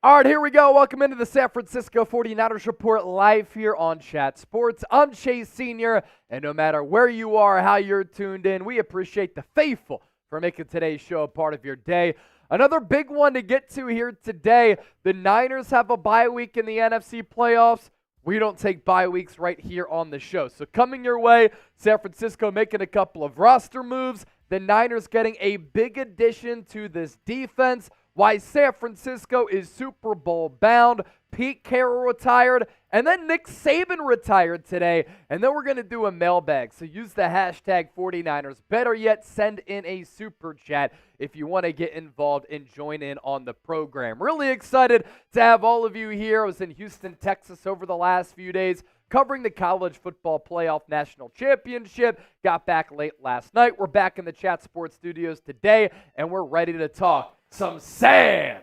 All right, here we go. Welcome into the San Francisco 49ers Report live here on Chat Sports. I'm Chase Sr., and no matter where you are, how you're tuned in, we appreciate the faithful for making today's show a part of your day. Another big one to get to here today. The Niners have a bye week in the NFC playoffs. We don't take bye weeks right here on the show. So coming your way, San Francisco making a couple of roster moves. The Niners getting a big addition to this defense. Why San Francisco is Super Bowl bound. Pete Carroll retired, and then Nick Saban retired today. And then we're going to do a mailbag. So use the hashtag 49ers. Better yet, send in a super chat if you want to get involved and join in on the program. Really excited to have all of you here. I was in Houston, Texas over the last few days covering the College Football Playoff National Championship. Got back late last night. We're back in the Chat Sports studios today, and we're ready to talk some San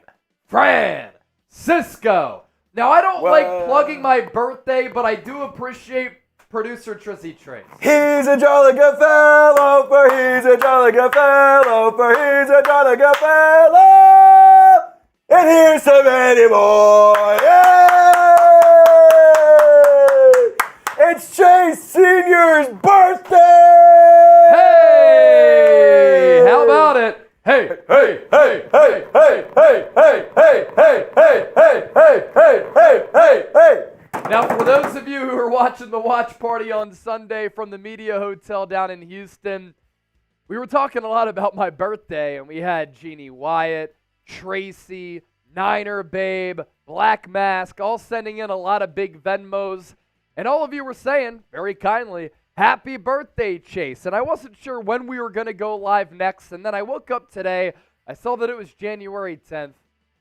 Francisco. Now, I don't like plugging my birthday, but I do appreciate producer Trizzy Trace. He's a jolly good fellow, for he's a jolly good fellow, for he's a jolly good fellow. And here's so many more. Yay! It's Chase Sr.'s birthday! Hey! How about it? Hey, hey, hey, hey, hey, hey, hey, hey, hey, hey, hey, hey, hey, hey, hey, hey. Now, for those of you who are watching the watch party on Sunday from the Media Hotel down in Houston, we were talking a lot about my birthday, and we had Jeannie Wyatt, Tracy, Niner Babe, Black Mask, all sending in a lot of big Venmos, and all of you were saying, very kindly, happy birthday, Chase. And I wasn't sure when we were going to go live next. And then I woke up today. I saw that it was January 10th,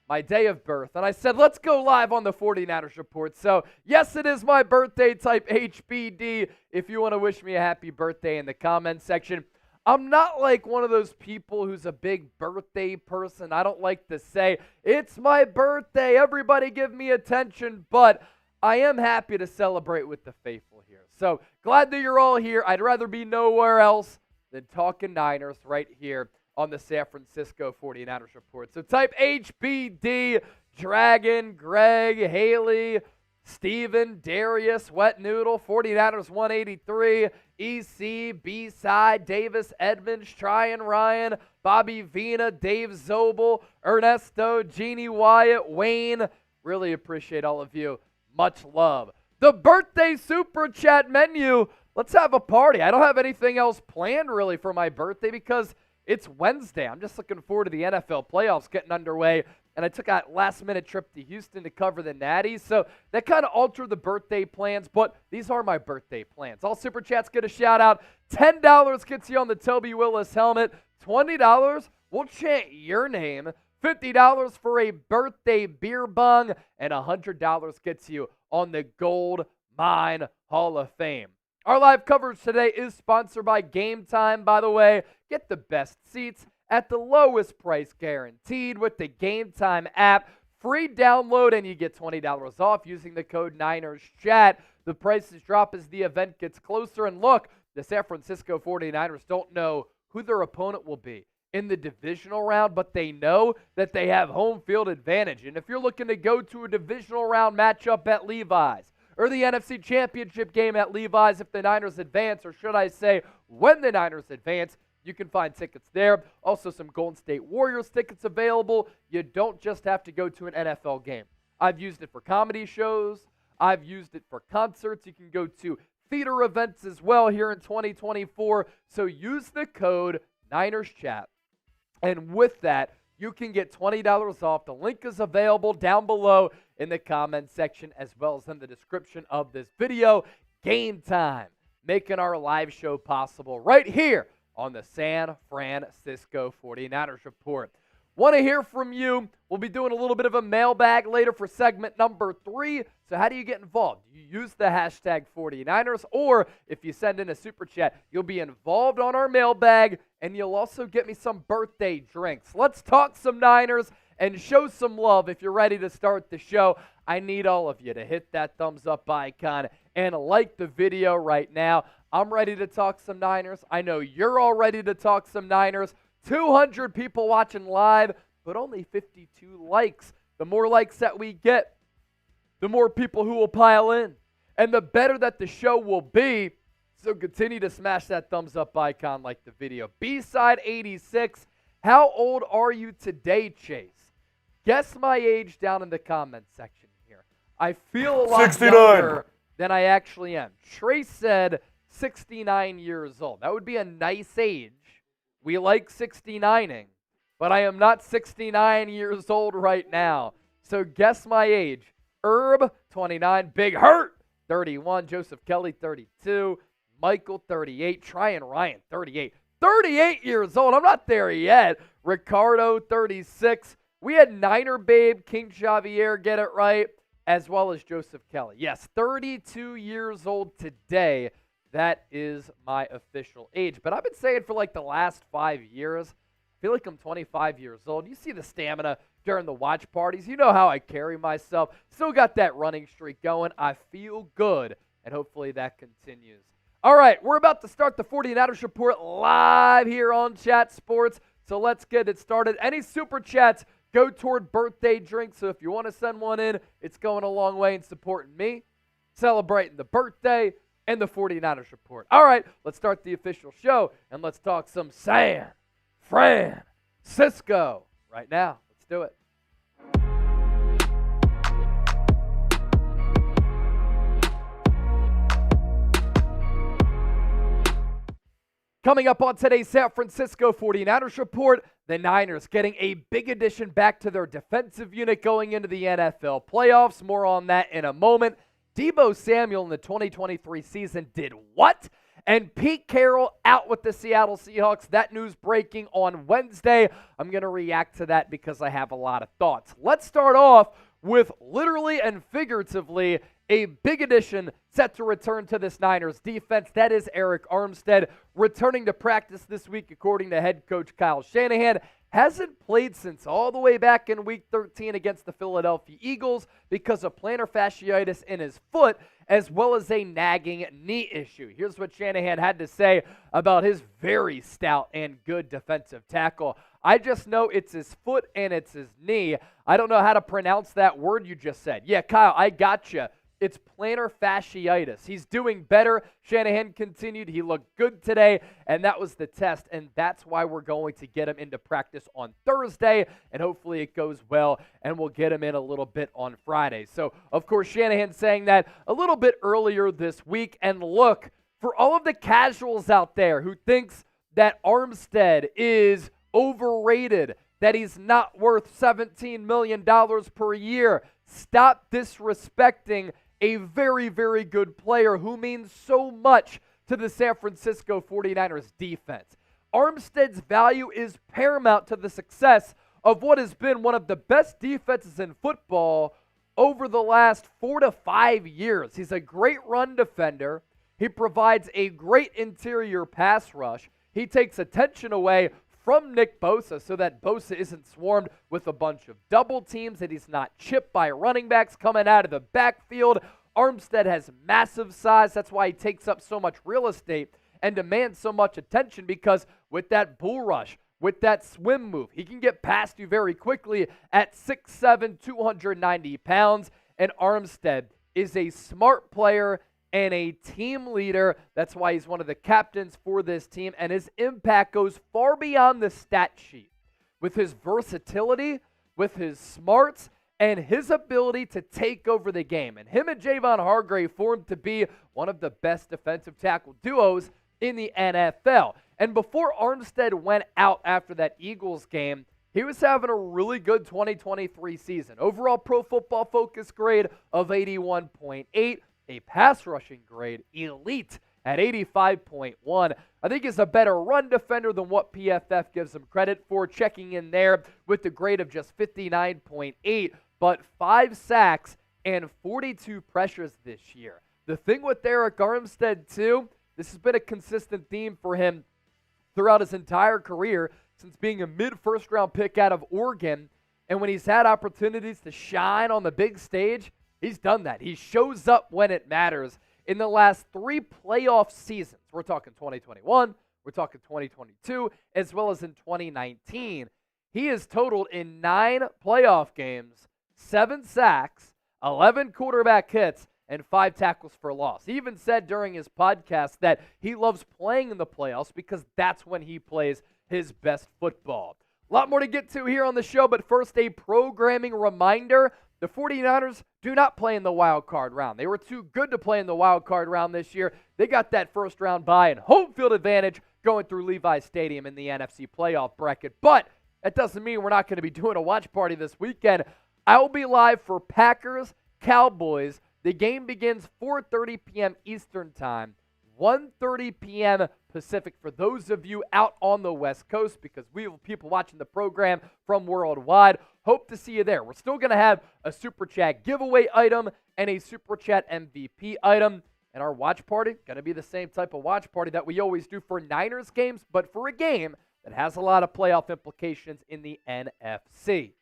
my day of birth. And I said, let's go live on the 49ers Report. So, yes, it is my birthday. Type HBD if you want to wish me a happy birthday in the comment section. I'm not like one of those people who's a big birthday person. I don't like to say, it's my birthday. Everybody give me attention. But I am happy to celebrate with the faithful here. So glad that you're all here. I'd rather be nowhere else than talking Niners right here on the San Francisco 49ers Report. So type HBD, Dragon, Greg, Haley, Steven, Darius, Wet Noodle, 49ers 183, EC, B-Side, Davis, Edmonds, Tryon Ryan, Bobby Vina, Dave Zobel, Ernesto, Jeannie Wyatt, Wayne. Really appreciate all of you. Much love. The birthday super chat menu. Let's have a party. I don't have anything else planned really for my birthday because it's Wednesday. I'm just looking forward to the NFL playoffs getting underway. And I took a last-minute trip to Houston to cover the Natties. So that kind of altered the birthday plans, but these are my birthday plans. All super chats get a shout-out. $10 gets you on the Toby Willis helmet. $20, we'll chant your name. $50 for a birthday beer bong, and $100 gets you on the Gold Mine Hall of Fame. Our live coverage today is sponsored by Game Time, by the way. Get the best seats at the lowest price guaranteed with the Game Time app. Free download, and you get $20 off using the code NinersChat. The prices drop as the event gets closer, and look, the San Francisco 49ers don't know who their opponent will be in the divisional round, but they know that they have home field advantage. And if you're looking to go to a divisional round matchup at Levi's or the NFC Championship game at Levi's if the Niners advance, or should I say when the Niners advance, you can find tickets there. Also some Golden State Warriors tickets available. You don't just have to go to an NFL game. I've used it for comedy shows. I've used it for concerts. You can go to theater events as well here in 2024. So use the code NinersChat. And with that, you can get $20 off. The link is available down below in the comment section as well as in the description of this video. Game Time, making our live show possible right here on the San Francisco 49ers Report. Want to hear from you. We'll be doing a little bit of a mailbag later for segment number 3. So how do you get involved? You use the hashtag 49ers, or if you send in a super chat, you'll be involved on our mailbag, and you'll also get me some birthday drinks. Let's talk some Niners and show some love. If you're ready to start the show, I need all of you to hit that thumbs up icon and like the video right now. I'm ready to talk some Niners. I know you're all ready to talk some Niners. 200 people watching live, but only 52 likes. The more likes that we get, the more people who will pile in, and the better that the show will be. So continue to smash that thumbs up icon, like the video. B-side 86, how old are you today, Chase? Guess my age down in the comments section here. I feel a lot 69. younger than I actually am. Trace said 69 years old. That would be a nice age. We like 69ing, but I am not 69 years old right now. So guess my age. Herb, 29. Big Hurt, 31. Joseph Kelly, 32. Michael, 38. Tryon Ryan, 38. 38 years old. I'm not there yet. Ricardo, 36. We had Niner Babe, King Xavier get it right, as well as Joseph Kelly. Yes, 32 years old today. That is my official age. But I've been saying for like the last 5 years, I feel like I'm 25 years old. You see the stamina during the watch parties. You know how I carry myself. Still got that running streak going. I feel good, and hopefully that continues. All right, we're about to start the 49ers Report live here on Chat Sports, so let's get it started. Any super chats go toward birthday drinks, so if you want to send one in, it's going a long way in supporting me, celebrating the birthday, and the 49ers Report. All right, let's start the official show, and let's talk some San Francisco right now. Let's do it. Coming up on today's San Francisco 49ers Report, the Niners getting a big addition back to their defensive unit going into the NFL playoffs. More on that in a moment. Deebo Samuel in the 2023 season did what? And Pete Carroll out with the Seattle Seahawks. That news breaking on Wednesday. I'm going to react to that because I have a lot of thoughts. Let's start off with literally and figuratively a big addition set to return to this Niners defense. That is Arik Armstead returning to practice this week, according to head coach Kyle Shanahan. Hasn't played since all the way back in Week 13 against the Philadelphia Eagles because of plantar fasciitis in his foot, as well as a nagging knee issue. Here's what Shanahan had to say about his very stout and good defensive tackle. I just know it's his foot and it's his knee. I don't know how to pronounce that word you just said. Yeah, Kyle, I got you. It's plantar fasciitis. He's doing better. Shanahan continued. He looked good today, and that was the test, and that's why we're going to get him into practice on Thursday, and hopefully it goes well, and we'll get him in a little bit on Friday. So, of course, Shanahan saying that a little bit earlier this week, and look, for all of the casuals out there who thinks that Armstead is overrated, that he's not worth $17 million per year, stop disrespecting a very, very good player who means so much to the San Francisco 49ers defense. Armstead's value is paramount to the success of what has been one of the best defenses in football over the last 4 to 5 years. He's a great run defender. He provides a great interior pass rush. He takes attention away from Nick Bosa so that Bosa isn't swarmed with a bunch of double teams, that he's not chipped by running backs coming out of the backfield. Armstead has massive size. That's why he takes up so much real estate and demands so much attention, because with that bull rush, with that swim move, he can get past you very quickly at 6'7", 290 pounds. And Armstead is a smart player and a team leader. That's why he's one of the captains for this team, and his impact goes far beyond the stat sheet. With his versatility, with his smarts, and his ability to take over the game. And him and Javon Hargrave formed to be one of the best defensive tackle duos in the NFL. And before Armstead went out after that Eagles game, he was having a really good 2023 season. Overall Pro Football Focus grade of 81.8. A pass rushing grade, elite, at 85.1. I think he's a better run defender than what PFF gives him credit for, checking in there with the grade of just 59.8, but 5 sacks and 42 pressures this year. The thing with Arik Armstead, too, this has been a consistent theme for him throughout his entire career, since being a mid-first round pick out of Oregon, and when he's had opportunities to shine on the big stage, he's done that. He shows up when it matters. In the last 3 playoff seasons, we're talking 2021, we're talking 2022, as well as in 2019, he has totaled in 9 playoff games 7 sacks, 11 quarterback hits, and 5 tackles for loss. He even said during his podcast that he loves playing in the playoffs because that's when he plays his best football. A lot more to get to here on the show, but first a programming reminder. The 49ers do not play in the wild card round. They were too good to play in the wild card round this year. They got that first round bye and home field advantage going through Levi Stadium in the NFC playoff bracket. But that doesn't mean we're not going to be doing a watch party this weekend. I will be live for Packers Cowboys. The game begins 4:30 p.m. Eastern Time, 1:30 p.m. Pacific for those of you out on the West Coast, because we have people watching the program from worldwide. Hope to see you there. We're still going to have a Super Chat giveaway item and a Super Chat MVP item. And our watch party, going to be the same type of watch party that we always do for Niners games, but for a game that has a lot of playoff implications in the NFC.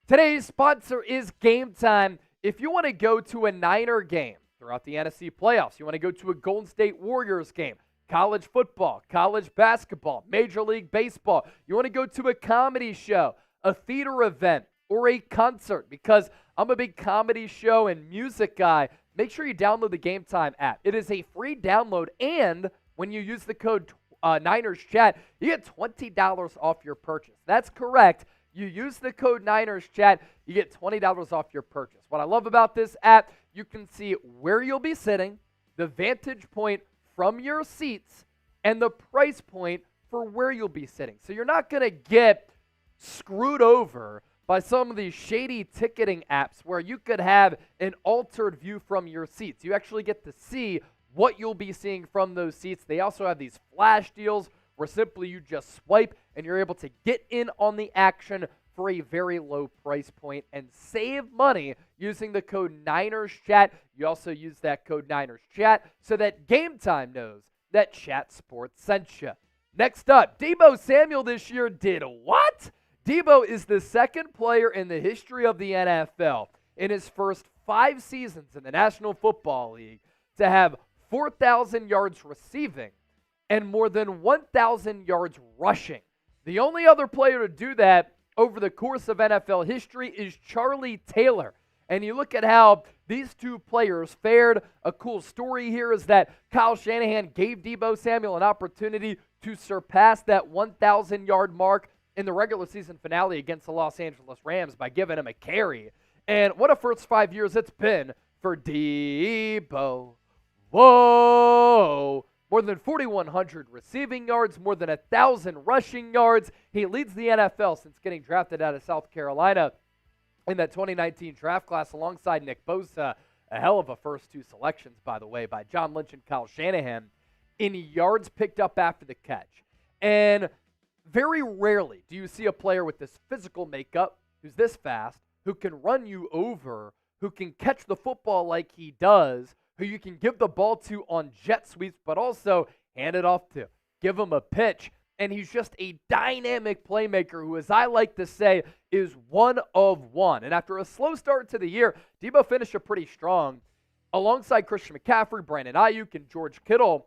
Today's sponsor is Game Time. If you want to go to a Niner game throughout the NFC playoffs, you want to go to a Golden State Warriors game, college football, college basketball, Major League Baseball, you want to go to a comedy show, a theater event, or a concert, because I'm a big comedy show and music guy, make sure you download the Game Time app. It is a free download, and when you use the code Niners Chat, you get $20 off your purchase. That's correct. You use the code Niners Chat, you get $20 off your purchase. What I love about this app, you can see where you'll be sitting, the vantage point from your seats, and the price point for where you'll be sitting. So you're not going to get screwed over by some of these shady ticketing apps where you could have an altered view from your seats. You actually get to see what you'll be seeing from those seats. They also have these flash deals where simply you just swipe and you're able to get in on the action for a very low price point and save money using the code Niners Chat. You also use that code Niners Chat so that Game Time knows that Chat Sports sent you. Next up, Deebo Samuel this year did what? Deebo is the second player in the history of the NFL in his first 5 seasons in the National Football League to have 4,000 yards receiving and more than 1,000 yards rushing. The only other player to do that over the course of NFL history is Charlie Taylor. And you look at how these two players fared. A cool story here is that Kyle Shanahan gave Deebo Samuel an opportunity to surpass that 1,000-yard mark in the regular season finale against the Los Angeles Rams by giving him a carry. And what a first 5 years it's been for Deebo. Whoa! More than 4,100 receiving yards, more than 1,000 rushing yards. He leads the NFL since getting drafted out of South Carolina in that 2019 draft class alongside Nick Bosa. A hell of a first 2 selections, by the way, by John Lynch and Kyle Shanahan in yards picked up after the catch. And very rarely do you see a player with this physical makeup, who's this fast, who can run you over, who can catch the football like he does, who you can give the ball to on jet sweeps, but also hand it off to, give him a pitch. And he's just a dynamic playmaker who, as I like to say, is one of one. And after a slow start to the year, Deebo finished it pretty strong. Alongside Christian McCaffrey, Brandon Ayuk, and George Kittle,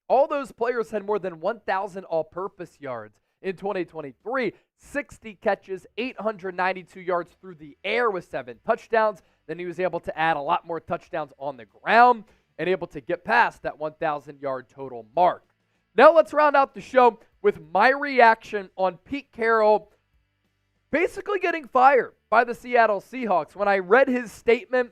all those players had more than 1,000 all-purpose yards in 2023. 60 catches, 892 yards through the air with 7 touchdowns. Then he was able to add a lot more touchdowns on the ground and able to get past that 1,000-yard total mark. Now let's round out the show with my reaction on Pete Carroll basically getting fired by the Seattle Seahawks. When I read his statement,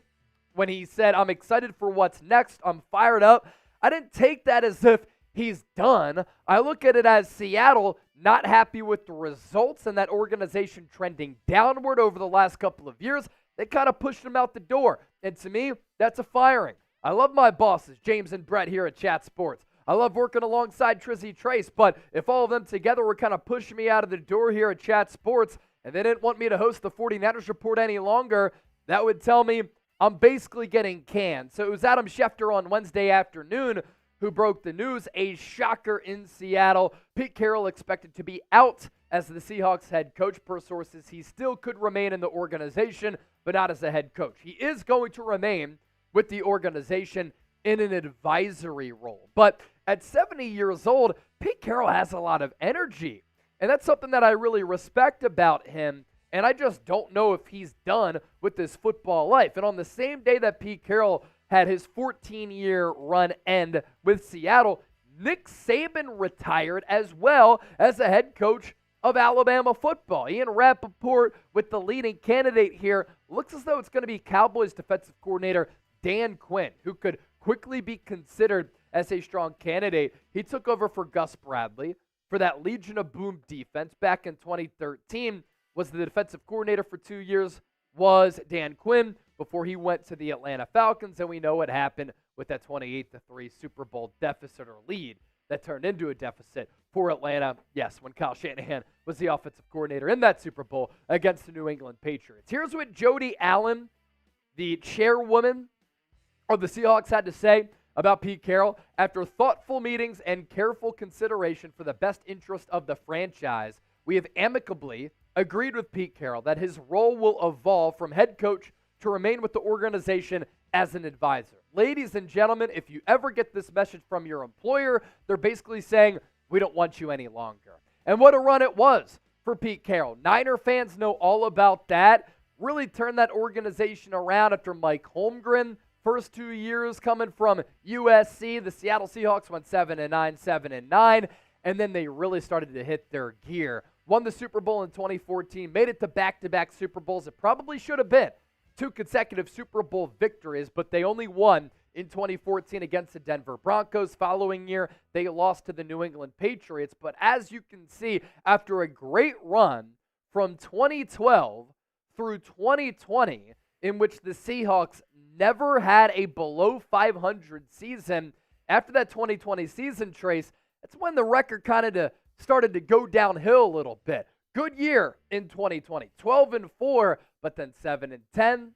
when he said, "I'm excited for what's next, I'm fired up," I didn't take that as if he's done. I look at it as Seattle not happy with the results and that organization trending downward over the last couple of years. They kind of pushed him out the door. And to me, that's a firing. I love my bosses, James and Brett here at Chat Sports. I love working alongside Trizzy Trace, but if all of them together were kind of pushing me out of the door here at Chat Sports and they didn't want me to host the 49ers Report any longer, that would tell me I'm basically getting canned. So it was Adam Schefter on Wednesday afternoon who broke the news. A shocker in Seattle. Pete Carroll expected to be out as the Seahawks head coach. Per sources, he still could remain in the organization, but not as a head coach. He is going to remain with the organization in an advisory role. But at 70 years old, Pete Carroll has a lot of energy. And that's something that I really respect about him. And I just don't know if he's done with this football life. And on the same day that Pete Carroll had his 14-year run end with Seattle, Nick Saban retired as well as the head coach of Alabama football. Ian Rappaport, with the leading candidate here, looks as though it's going to be Cowboys defensive coordinator Dan Quinn, who could quickly be considered as a strong candidate. He took over for Gus Bradley for that Legion of Boom defense back in 2013, was the defensive coordinator for 2 years, was Dan Quinn, before he went to the Atlanta Falcons, and we know what happened with that 28-3 Super Bowl deficit or lead that turned into a deficit for Atlanta. Yes, when Kyle Shanahan was the offensive coordinator in that Super Bowl against the New England Patriots. Here's what Jody Allen, the chairwoman of the Seahawks, had to say about Pete Carroll. After thoughtful meetings and careful consideration for the best interest of the franchise, we have amicably agreed with Pete Carroll that his role will evolve from head coach to remain with the organization as an advisor. Ladies and gentlemen, if you ever get this message from your employer, they're basically saying, we don't want you any longer. And what a run it was for Pete Carroll. Niner fans know all about that. Really turned that organization around after Mike Holmgren. First 2 years coming from USC, the Seattle Seahawks went 7-9, 7-9, and then they really started to hit their gear. Won the Super Bowl in 2014, made it to back-to-back Super Bowls. It probably should have been 2 consecutive Super Bowl victories, but they only won in 2014 against the Denver Broncos. Following year, they lost to the New England Patriots. But as you can see, after a great run from 2012 through 2020, in which the Seahawks never had a below 500 season, after that 2020 season, Trace, that's when the record kind of started to go downhill a little bit. Good year in 2020, 12-4, but then 7-10,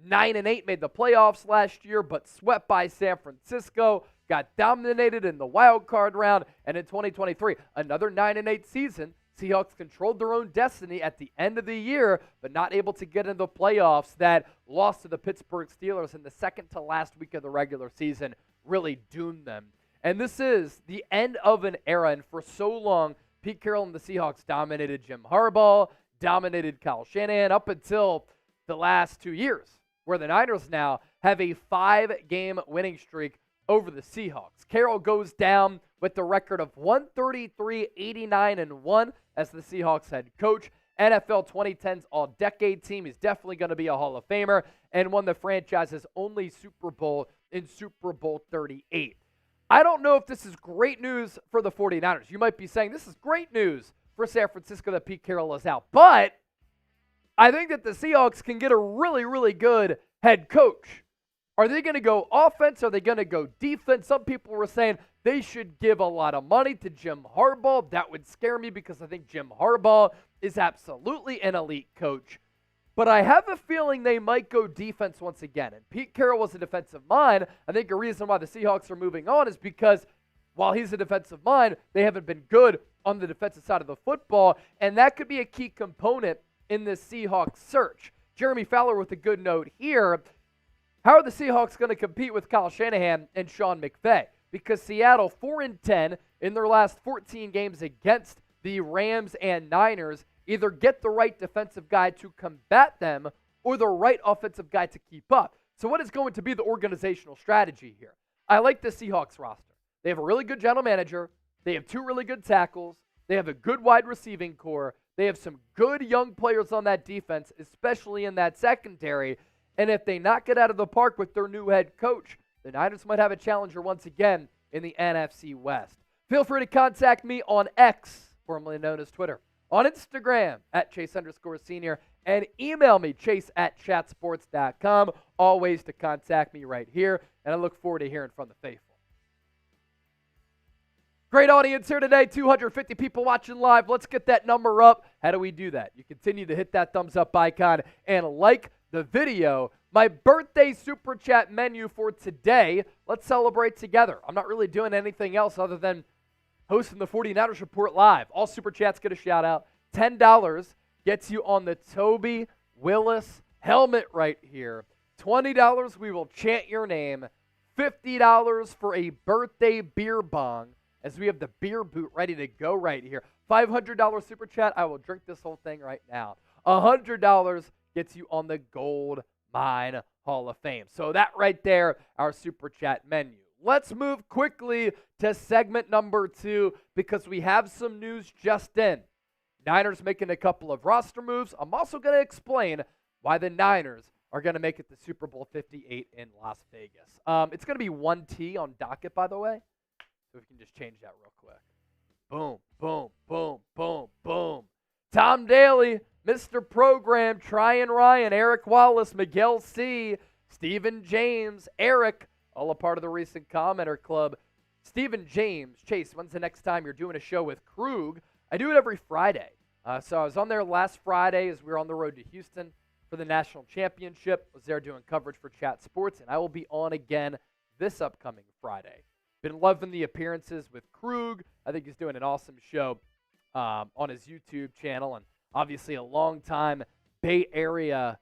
9-8 made the playoffs last year, but swept by San Francisco, got dominated in the wild card round, and in 2023, another 9-8 season. Seahawks controlled their own destiny at the end of the year, but not able to get into the playoffs. That loss to the Pittsburgh Steelers in the second to last week of the regular season really doomed them. And this is the end of an era, and for so long, Pete Carroll and the Seahawks dominated Jim Harbaugh, dominated Kyle Shanahan up until the last 2 years, where the Niners now have a 5-game winning streak over the Seahawks. Carroll goes down with the record of 133-89-1 as the Seahawks head coach. NFL 2010's all-decade team. He's definitely going to be a Hall of Famer and won the franchise's only Super Bowl in Super Bowl 38. I don't know if this is great news for the 49ers. You might be saying this is great news for San Francisco that Pete Carroll is out. But I think that the Seahawks can get a really, really good head coach. Are they going to go offense? Are they going to go defense? Some people were saying they should give a lot of money to Jim Harbaugh. That would scare me because I think Jim Harbaugh is absolutely an elite coach. But I have a feeling they might go defense once again. And Pete Carroll was a defensive mind. I think a reason why the Seahawks are moving on is because while he's a defensive mind, they haven't been good on the defensive side of the football. And that could be a key component in this Seahawks search. Jeremy Fowler with a good note here. How are the Seahawks going to compete with Kyle Shanahan and Sean McVay? Because Seattle 4-10 in their last 14 games against the Rams and Niners. Either get the right defensive guy to combat them or the right offensive guy to keep up. So what is going to be the organizational strategy here? I like the Seahawks roster. They have a really good general manager. They have 2 really good tackles. They have a good wide receiving core. They have some good young players on that defense, especially in that secondary. And if they knock it out of the park with their new head coach, the Niners might have a challenger once again in the NFC West. Feel free to contact me on X, formerly known as Twitter, on Instagram at Chase_Senior, and email me, chase@chatsports.com. All ways to contact me right here, and I look forward to hearing from the faithful. Great audience here today, 250 people watching live. Let's get that number up. How do we do that? You continue to hit that thumbs up icon and like the video. My birthday super chat menu for today, let's celebrate together. I'm not really doing anything else other than hosting the 49ers Report live. All super chats get a shout out. $10 gets you on the Toby Willis helmet right here. $20, we will chant your name. $50 for a birthday beer bong, as we have the beer boot ready to go right here. $500 super chat, I will drink this whole thing right now. $100 gets you on the Gold Mine Hall of Fame. So that right there, our Super Chat menu. Let's move quickly to segment number 2 because we have some news just in. Niners making a couple of roster moves. I'm also going to explain why the Niners are going to make it to Super Bowl 58 in Las Vegas. It's going to be 1T on docket, by the way. So we can just change that real quick. Boom, boom, boom, boom, boom. Tom Daly, Mr. Program, Tryon Ryan, Eric Wallace, Miguel C., Stephen James, Eric, all a part of the recent commenter club. Stephen James, Chase, when's the next time you're doing a show with Krug? I do it every Friday. So I was on there last Friday as we were on the road to Houston for the national championship. Was there doing coverage for Chat Sports, and I will be on again this upcoming Friday. Been loving the appearances with Krug. I think he's doing an awesome show on his YouTube channel, and obviously a long-time Bay Area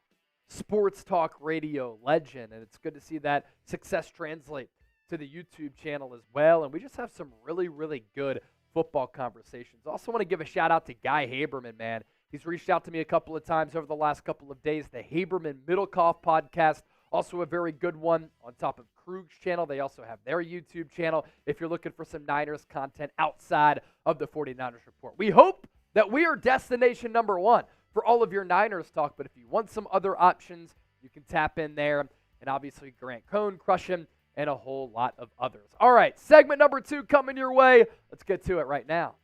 sports talk radio legend, and it's good to see that success translate to the YouTube channel as well. And we just have some really, really good football conversations. Also want to give a shout-out to Guy Haberman, man. He's reached out to me a couple of times over the last couple of days. The Haberman Middlecoff podcast, also a very good one on top of Krug's channel. They also have their YouTube channel if you're looking for some Niners content outside of the 49ers Report. We hope that we are destination number 1 for all of your Niners talk, but if you want some other options, you can tap in there. And obviously Grant Cohn, Crushing, and a whole lot of others. All right, segment number 2 coming your way. Let's get to it right now.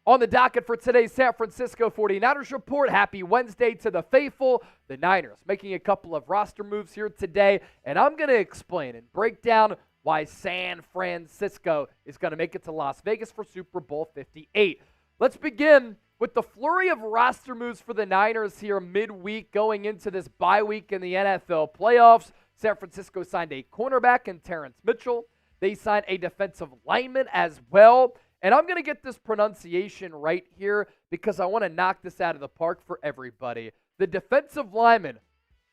On the docket for today's San Francisco 49ers Report, happy Wednesday to the faithful. The Niners making a couple of roster moves here today, and I'm going to explain and break down why San Francisco is going to make it to Las Vegas for Super Bowl 58. Let's begin with the flurry of roster moves for the Niners here midweek going into this bye week in the NFL playoffs. San Francisco signed a cornerback in Terrence Mitchell. They signed a defensive lineman as well. And I'm going to get this pronunciation right here because I want to knock this out of the park for everybody. The defensive lineman,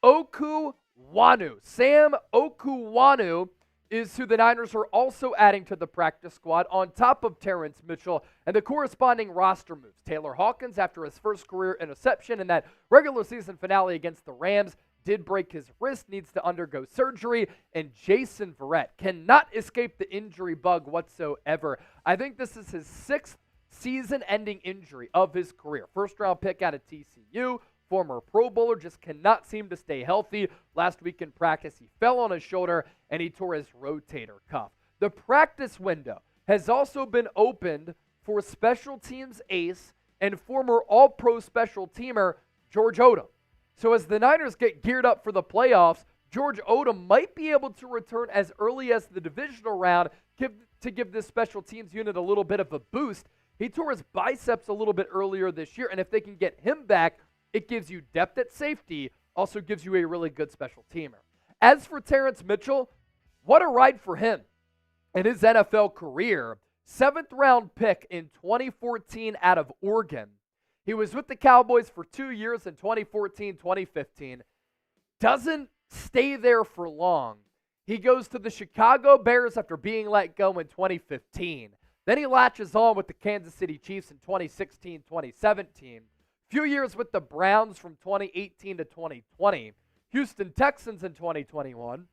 Okuwanu. Sam Okuwanu is who the Niners are also adding to the practice squad on top of Terrence Mitchell and the corresponding roster moves. Taylor Hawkins, after his first career interception in that regular season finale against the Rams, did break his wrist, needs to undergo surgery, and Jason Verrett cannot escape the injury bug whatsoever. I think this is his 6th season-ending injury of his career. First-round pick out of TCU, former Pro Bowler, just cannot seem to stay healthy. Last week in practice, he fell on his shoulder, and he tore his rotator cuff. The practice window has also been opened for special teams ace and former All-Pro special teamer George Odom. So as the Niners get geared up for the playoffs, George Odom might be able to return as early as the divisional round to give this special teams unit a little bit of a boost. He tore his biceps a little bit earlier this year, and if they can get him back, it gives you depth at safety, also gives you a really good special teamer. As for Terrence Mitchell, what a ride for him in his NFL career. 7th-round pick in 2014 out of Oregon. He was with the Cowboys for 2 years in 2014, 2015. Doesn't stay there for long. He goes to the Chicago Bears after being let go in 2015. Then he latches on with the Kansas City Chiefs in 2016, 2017. Few years with the Browns from 2018 to 2020. Houston Texans in 2021.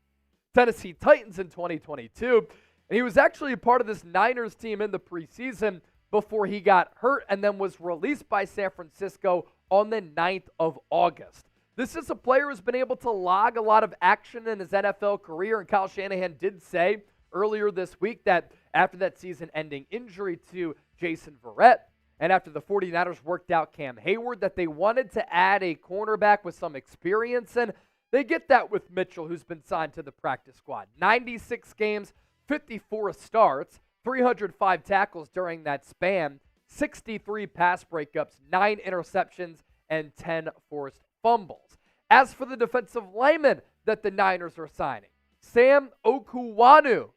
Tennessee Titans in 2022. And he was actually a part of this Niners team in the preseason before he got hurt and then was released by San Francisco on the 9th of August. This is a player who's been able to log a lot of action in his NFL career, and Kyle Shanahan did say earlier this week that after that season-ending injury to Jason Verrett and after the 49ers worked out Cam Hayward, that they wanted to add a cornerback with some experience, and they get that with Mitchell, who's been signed to the practice squad. 96 games, 54 starts, 305 tackles during that span, 63 pass breakups, 9 interceptions, and 10 forced fumbles. As for the defensive lineman that the Niners are signing, Sam Okuwanu.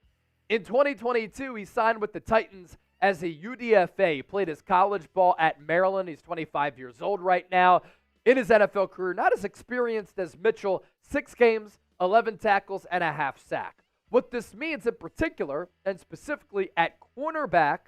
In 2022, he signed with the Titans as a UDFA. He played his college ball at Maryland. He's 25 years old right now. In his NFL career, not as experienced as Mitchell, 6 games, 11 tackles, and a half sack. What this means in particular, and specifically at cornerback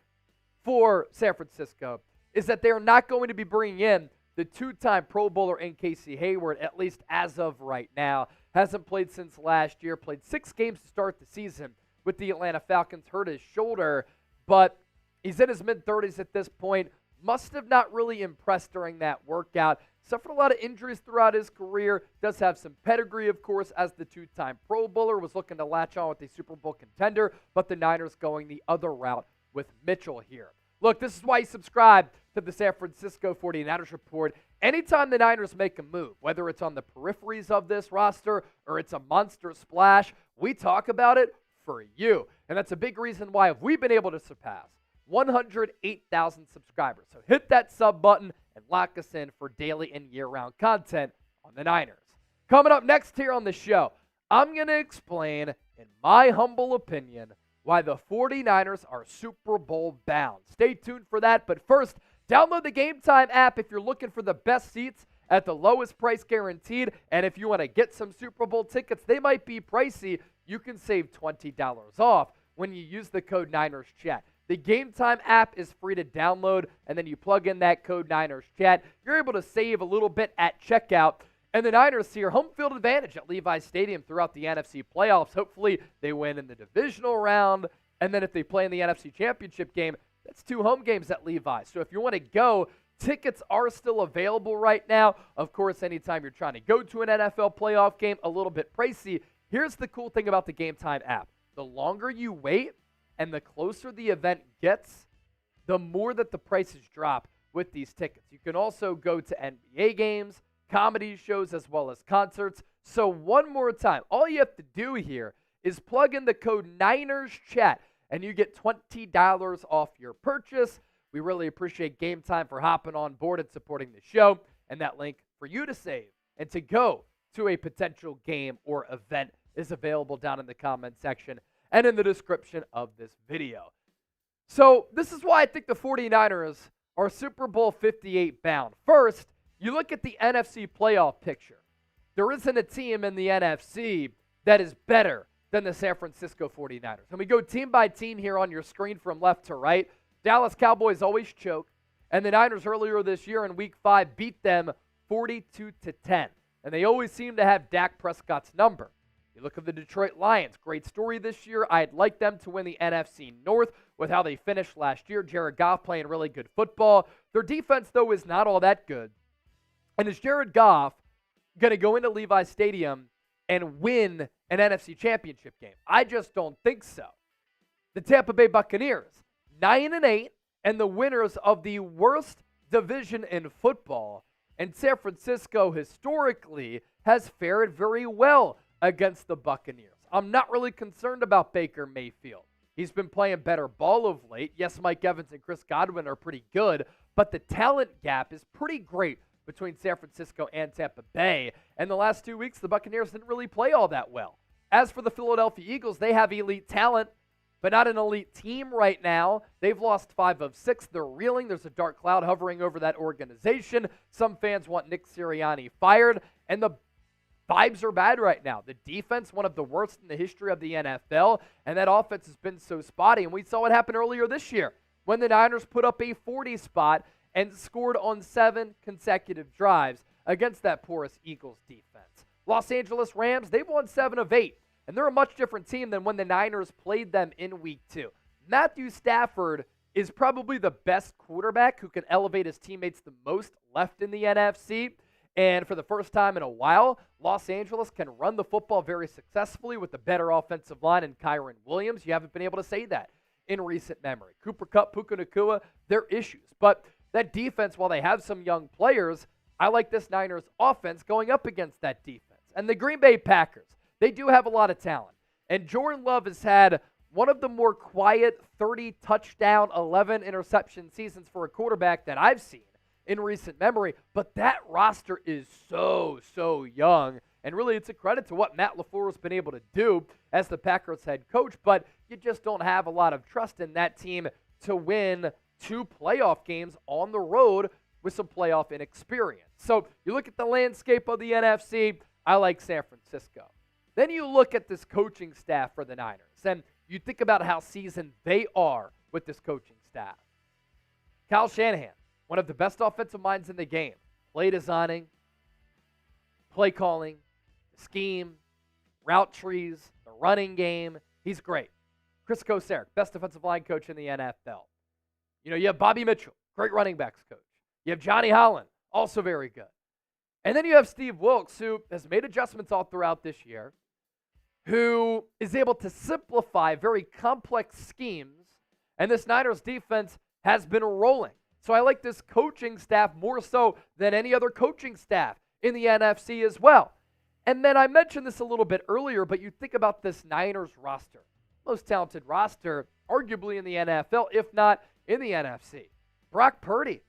for San Francisco, is that they're not going to be bringing in the two-time Pro Bowler in Casey Hayward, at least as of right now. Hasn't played since last year, played 6 games to start the season with the Atlanta Falcons, hurt his shoulder, but he's in his mid-30s at this point. Must have not really impressed during that workout. Suffered a lot of injuries throughout his career. Does have some pedigree, of course, as the two-time Pro Bowler. Was looking to latch on with a Super Bowl contender, but the Niners going the other route with Mitchell here. Look, this is why you subscribe to the San Francisco 49ers Report. Anytime the Niners make a move, whether it's on the peripheries of this roster or it's a monster splash, we talk about it for you. And that's a big reason why we've been able to surpass 108,000 subscribers. So hit that sub button and lock us in for daily and year-round content on the Niners. Coming up next here on the show, I'm going to explain, in my humble opinion, why the 49ers are Super Bowl bound. Stay tuned for that, but first, download the Game Time app if you're looking for the best seats at the lowest price guaranteed, and if you want to get some Super Bowl tickets, they might be pricey, you can save $20 off when you use the code NinersChat. The Game Time app is free to download, and then you plug in that code NinersChat. You're able to save a little bit at checkout. And the Niners here, home field advantage at Levi's Stadium throughout the NFC playoffs. Hopefully they win in the divisional round, and then if they play in the NFC Championship game, that's 2 home games at Levi's. So if you want to go, tickets are still available right now. Of course, anytime you're trying to go to an NFL playoff game, a little bit pricey. Here's the cool thing about the Game Time app. The longer you wait and the closer the event gets, the more that the prices drop with these tickets. You can also go to NBA games, comedy shows, as well as concerts. So one more time, all you have to do here is plug in the code NinersChat, and you get $20 off your purchase. We really appreciate Game Time for hopping on board and supporting the show, and that link for you to save and to go to a potential game or event is available down in the comment section and in the description of this video. So this is why I think the 49ers are Super Bowl 58 bound. First, you look at the NFC playoff picture. There isn't a team in the NFC that is better than the San Francisco 49ers. And we go team by team here on your screen from left to right. Dallas Cowboys always choke, and the Niners earlier this year in Week 5 beat them 42-10. And they always seem to have Dak Prescott's number. You look at the Detroit Lions, great story this year. I'd like them to win the NFC North with how they finished last year. Jared Goff playing really good football. Their defense, though, is not all that good. And is Jared Goff going to go into Levi's Stadium and win an NFC Championship game? I just don't think so. The Tampa Bay Buccaneers, 9-8, and the winners of the worst division in football. And San Francisco historically has fared very well against the Buccaneers. I'm not really concerned about Baker Mayfield. He's been playing better ball of late. Yes, Mike Evans and Chris Godwin are pretty good, but the talent gap is pretty great between San Francisco and Tampa Bay. And the last 2 weeks, the Buccaneers didn't really play all that well. As for the Philadelphia Eagles, they have elite talent, but not an elite team right now. They've lost 5 of 6. They're reeling. There's a dark cloud hovering over that organization. Some fans want Nick Sirianni fired, and the vibes are bad right now. The defense, one of the worst in the history of the NFL, and that offense has been so spotty. And we saw what happened earlier this year when the Niners put up a 40 spot and scored on 7 consecutive drives against that porous Eagles defense. Los Angeles Rams, they've won 7 of 8, and they're a much different team than when the Niners played them in Week 2. Matthew Stafford is probably the best quarterback who can elevate his teammates the most left in the NFC. And for the first time in a while, Los Angeles can run the football very successfully with a better offensive line and Kyron Williams. You haven't been able to say that in recent memory. Cooper Kupp, Puka Nacua, they're issues. But that defense, while they have some young players, I like this Niners offense going up against that defense. And the Green Bay Packers, they do have a lot of talent. And Jordan Love has had one of the more quiet 30 touchdown, 11 interception seasons for a quarterback that I've seen in recent memory, but that roster is so young, and really it's a credit to what Matt LaFleur has been able to do as the Packers head coach, but you just don't have a lot of trust in that team to win 2 playoff games on the road with some playoff inexperience. So you look at the landscape of the NFC, I like San Francisco. Then you look at this coaching staff for the Niners, and you think about how seasoned they are with this coaching staff. Kyle Shanahan, one of the best offensive minds in the game. play designing, play calling, scheme, route trees, the running game. He's great. Chris Kocurek, best defensive line coach in the NFL. You have Bobby Mitchell, great running backs coach. You have Johnny Holland, also very good. And then you have Steve Wilkes, who has made adjustments all throughout this year, who is able to simplify very complex schemes, and this Niners defense has been rolling. So I like this coaching staff more so than any other coaching staff in the NFC as well. And then I mentioned this a little bit earlier, but you think about this Niners roster. Most talented roster, arguably in the NFL, if not in the NFC. Brock Purdy,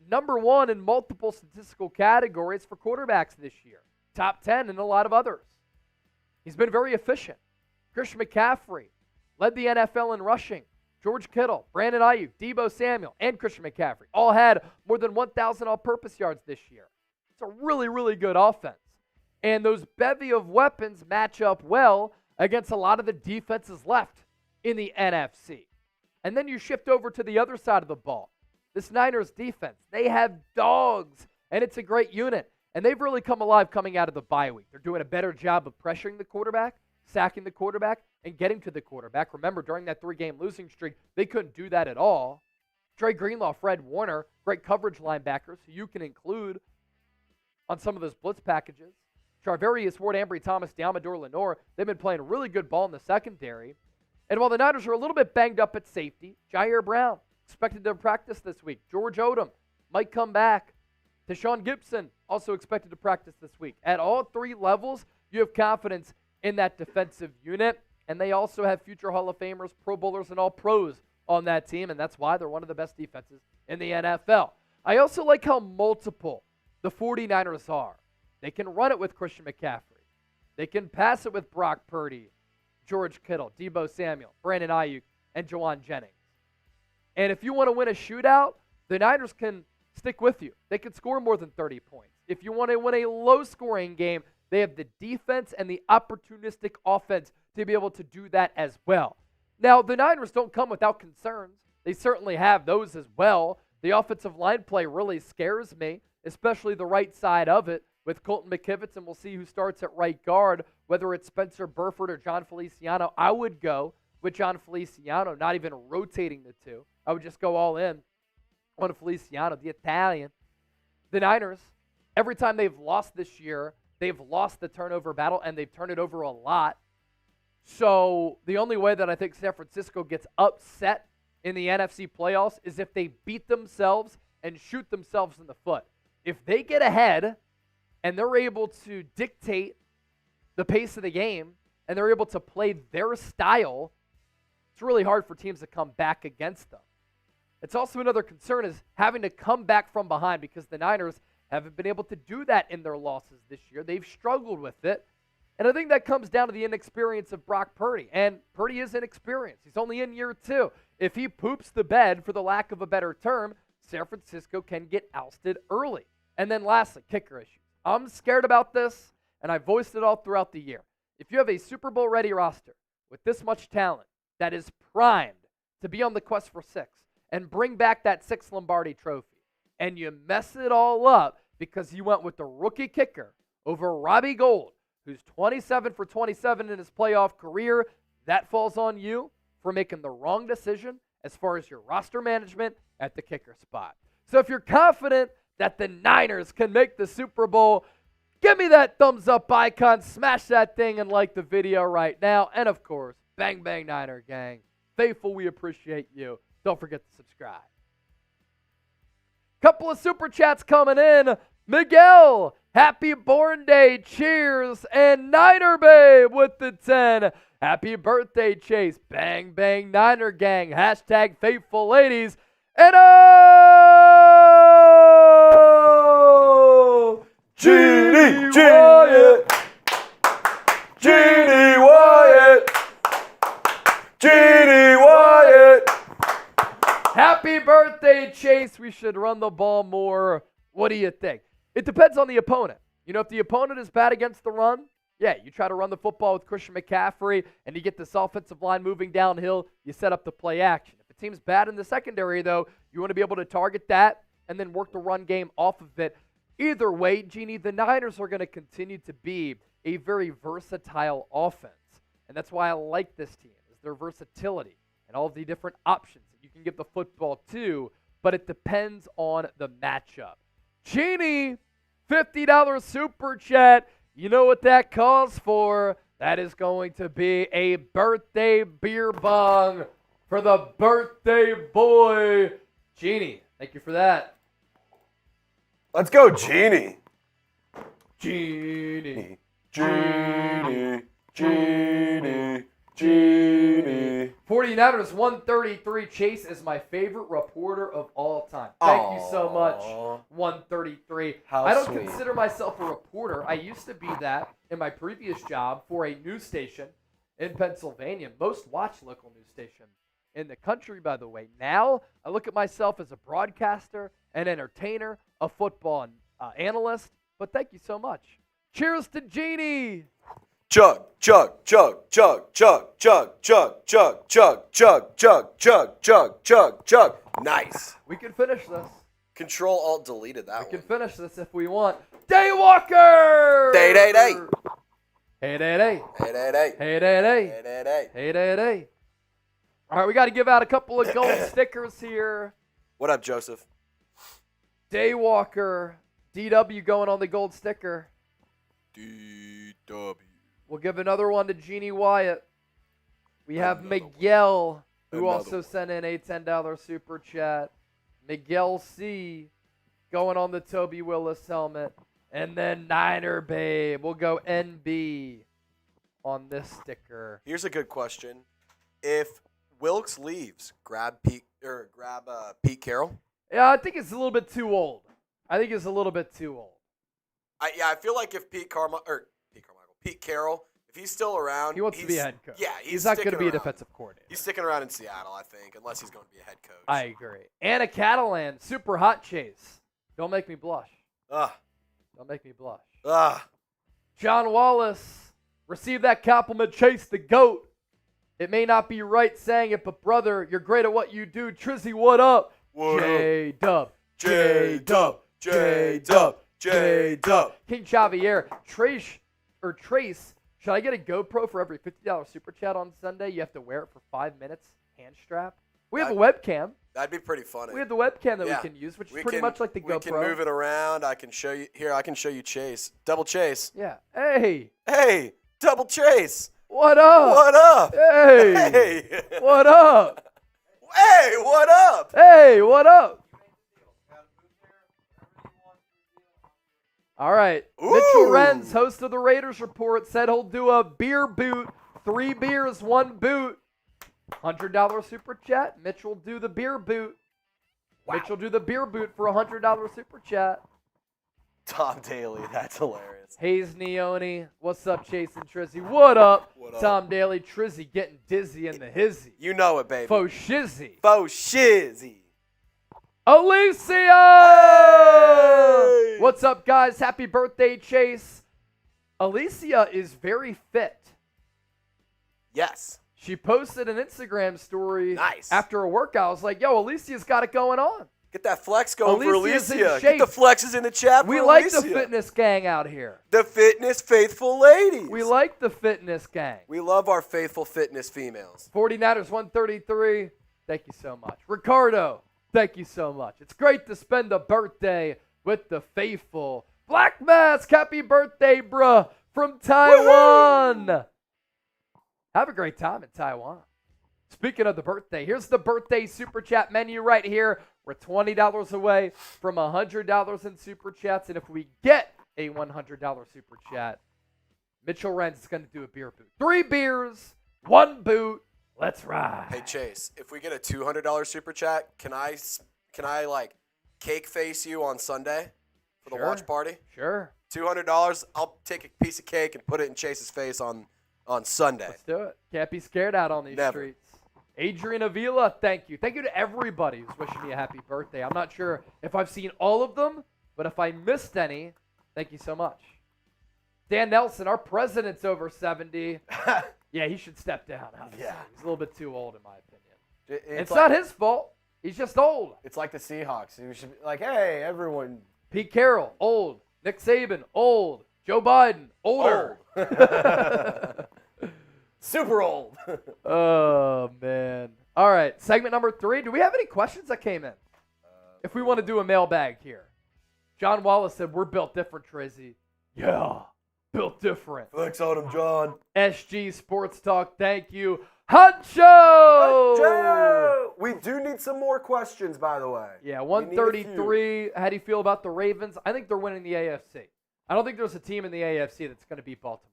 number 1 in multiple statistical categories for quarterbacks this year. Top 10 in a lot of others. He's been very efficient. Christian McCaffrey led the NFL in rushing. George Kittle, Brandon Ayuk, Deebo Samuel, and Christian McCaffrey all had more than 1,000 all-purpose yards this year. It's a really, really good offense. And those bevy of weapons match up well against a lot of the defenses left in the NFC. And then you shift over to the other side of the ball. This Niners defense, they have dogs, and it's a great unit. And they've really come alive coming out of the bye week. They're doing a better job of pressuring the quarterback, sacking the quarterback, and getting to the quarterback. Remember, during that 3-game losing streak, they couldn't do that at all. Dre Greenlaw, Fred Warner, great coverage linebackers who you can include on some of those blitz packages. Charvarius Ward, Ambry Thomas, Diamador Lenore, they've been playing really good ball in the secondary. And while the Niners are a little bit banged up at safety, Jair Brown expected to practice this week. George Odom might come back. Deshaun Gibson also expected to practice this week. At all 3 levels, you have confidence in that defensive unit. And they also have future Hall of Famers, Pro Bowlers, and All-Pros on that team. And that's why they're one of the best defenses in the NFL. I also like how multiple the 49ers are. They can run it with Christian McCaffrey. They can pass it with Brock Purdy, George Kittle, Deebo Samuel, Brandon Ayuk, and Jawan Jennings. And if you want to win a shootout, the Niners can stick with you. They can score more than 30 points. If you want to win a low-scoring game, they have the defense and the opportunistic offense to be able to do that as well. Now, the Niners don't come without concerns. They certainly have those as well. The offensive line play really scares me, especially the right side of it with Colton McKivitz, and we'll see who starts at right guard, whether it's Spencer Burford or John Feliciano. I would go with John Feliciano, not even rotating the two. I would just go all in on Feliciano, the Italian. The Niners, every time they've lost this year, they've lost the turnover battle, and they've turned it over a lot. So the only way that I think San Francisco gets upset in the NFC playoffs is if they beat themselves and shoot themselves in the foot. If they get ahead and they're able to dictate the pace of the game and they're able to play their style, it's really hard for teams to come back against them. It's also another concern is having to come back from behind because the Niners haven't been able to do that in their losses this year. They've struggled with it. And I think that comes down to the inexperience of Brock Purdy. And Purdy is inexperienced. He's only in year 2. If he poops the bed, for the lack of a better term, San Francisco can get ousted early. And then lastly, kicker issues. I'm scared about this, and I voiced it all throughout the year. If you have a Super Bowl ready roster with this much talent that is primed to be on the quest for 6 and bring back that 6th Lombardi trophy, and you mess it all up because you went with the rookie kicker over Robbie Gould, who's 27 for 27 in his playoff career, that falls on you for making the wrong decision as far as your roster management at the kicker spot. So if you're confident that the Niners can make the Super Bowl, give me that thumbs up icon, smash that thing, and like the video right now. And of course, bang, bang, Niner gang. Faithful, we appreciate you. Don't forget to subscribe. Couple of super chats coming in. Miguel, happy born day, cheers. And Niner Babe with the 10. Happy birthday, Chase. Bang, bang, Niner gang. Hashtag faithful ladies. And oh, Genie Wyatt. Genie Wyatt. Genie Wyatt. Happy birthday, Chase. We should run the ball more. What do you think? It depends on the opponent. You know, if the opponent is bad against the run, yeah, you try to run the football with Christian McCaffrey and you get this offensive line moving downhill, you set up the play action. If the team's bad in the secondary, though, you want to be able to target that and then work the run game off of it. Either way, Jeannie, the Niners are going to continue to be a very versatile offense. And that's why I like this team, is their versatility and all of the different options that you can give the football to, but it depends on the matchup. Jeannie, $50 super chat. You know what that calls for? That is going to be a birthday beer bong for the birthday boy, Jeannie. Thank you for that. Let's go, Genie. Genie. Genie. Genie. Genie. 49ers 133. Chase is my favorite reporter of all time. Thank you so much, 133. I don't consider myself a reporter. I used to be that in my previous job for a news station in Pennsylvania. Most watched local news station in the country, by the way. Now, I look at myself as a broadcaster, an entertainer, a football analyst. But thank you so much. Cheers to Jeannie. Chug, chug, chug, chug, chug, chug, chug, chug, chug, chug, chug, chug, chug, chug, chug. Nice. We can finish this. Control Alt deleted that We one. can finish this if we want. Daywalker! Day, day, day. Hey, day, day. Hey, day, day. Hey, day, day. Hey, day, day. Hey, day, day. All right, we got to give out a couple of gold stickers here. What up, Joseph? Daywalker, DW going on the gold sticker. DW. We'll give another one to Jeannie Wyatt. We have Miguel, who also sent in a $10 super chat. Miguel C. going on the Toby Willis helmet. And then Niner Babe. We'll go NB on this sticker. Here's a good question. If Wilkes leaves, grab Pete Carroll? Yeah, I think it's a little bit too old. I feel like if Pete Carroll, if he's still around, he wants to be a head coach. Yeah, he's not going to be a defensive coordinator. He's sticking around in Seattle, I think, unless he's going to be a head coach. I agree. Anna Catalan, super hot Chase. Don't make me blush. Don't make me blush. John Wallace, receive that compliment, Chase the GOAT. It may not be right saying it, but brother, you're great at what you do. Trizzy, what up? J-Dub. J-Dub. J-Dub. J-Dub. King Xavier, Trace, should I get a GoPro for every $50 super chat on Sunday? You have to wear it for 5 minutes, hand strap. We have a webcam. That'd be pretty funny. We have the webcam that we can use, which is pretty much like the GoPro. We can move it around. I can show you. Here, I can show you Chase. Double Chase. Yeah. Hey. Hey, double Chase. What up? What up? Hey. Hey. What up? Hey, what up? Hey, what up? All right. Ooh. Mitchell Renz, host of the Raiders Report, said he'll do a beer boot. 3 beers, 1 boot. $100 super chat. Mitch will do the beer boot. Wow. Mitch will do the beer boot for $100 super chat. Tom Daly, that's hilarious. Hayes Neone, what's up, Chase and Trizzy? What up? What up? Tom Daly, Trizzy getting dizzy in the hizzy. You know it, baby. Faux shizzy. Faux shizzy. Alicia! Hey! What's up, guys? Happy birthday, Chase. Alicia is very fit. Yes. She posted an Instagram story Nice. after a workout. I was like, yo, Alicia's got it going on. Get that flex going Alicia's for in Alicia. shape. Get the flexes in the chat for We Alicia. like the fitness gang out here. The fitness faithful ladies. We like the fitness gang. We love our faithful fitness females. 49ers 133. Thank you so much. Ricardo, thank you so much. It's great to spend a birthday with the faithful. Black Mask, happy birthday, bruh, from Taiwan. Woo-hoo! Have a great time in Taiwan. Speaking of the birthday, here's the birthday super chat menu right here. We're $20 away from $100 in super chats. And if we get a $100 super chat, Mitchell Renz is going to do a beer boot. 3 beers, 1 boot. Let's ride. Hey, Chase, if we get a $200 super chat, can I like cake face you on Sunday for the watch party? Sure. $200, I'll take a piece of cake and put it in Chase's face on Sunday. Let's do it. Can't be scared out on these Never. streets. Adrian Avila, thank you. Thank you to everybody who's wishing me a happy birthday. I'm not sure if I've seen all of them, but if I missed any, thank you so much. Dan Nelson, our president's over 70. Yeah, he should step down. Yeah. He's a little bit too old, in my opinion. It's It's not his fault. He's just old. It's like the Seahawks. You should be like, hey, everyone, Pete Carroll, old. Nick Saban, old. Joe Biden, older. Super old. Oh, man. All right, segment number 3. Do we have any questions that came in? If we want to do a mailbag here. John Wallace said, we're built different, Tracy. Yeah, built different. Flex on him, John. SG Sports Talk, thank you. Huncho! We do need some more questions, by the way. Yeah, 133. How do you feel about the Ravens? I think they're winning the AFC. I don't think there's a team in the AFC that's going to beat Baltimore.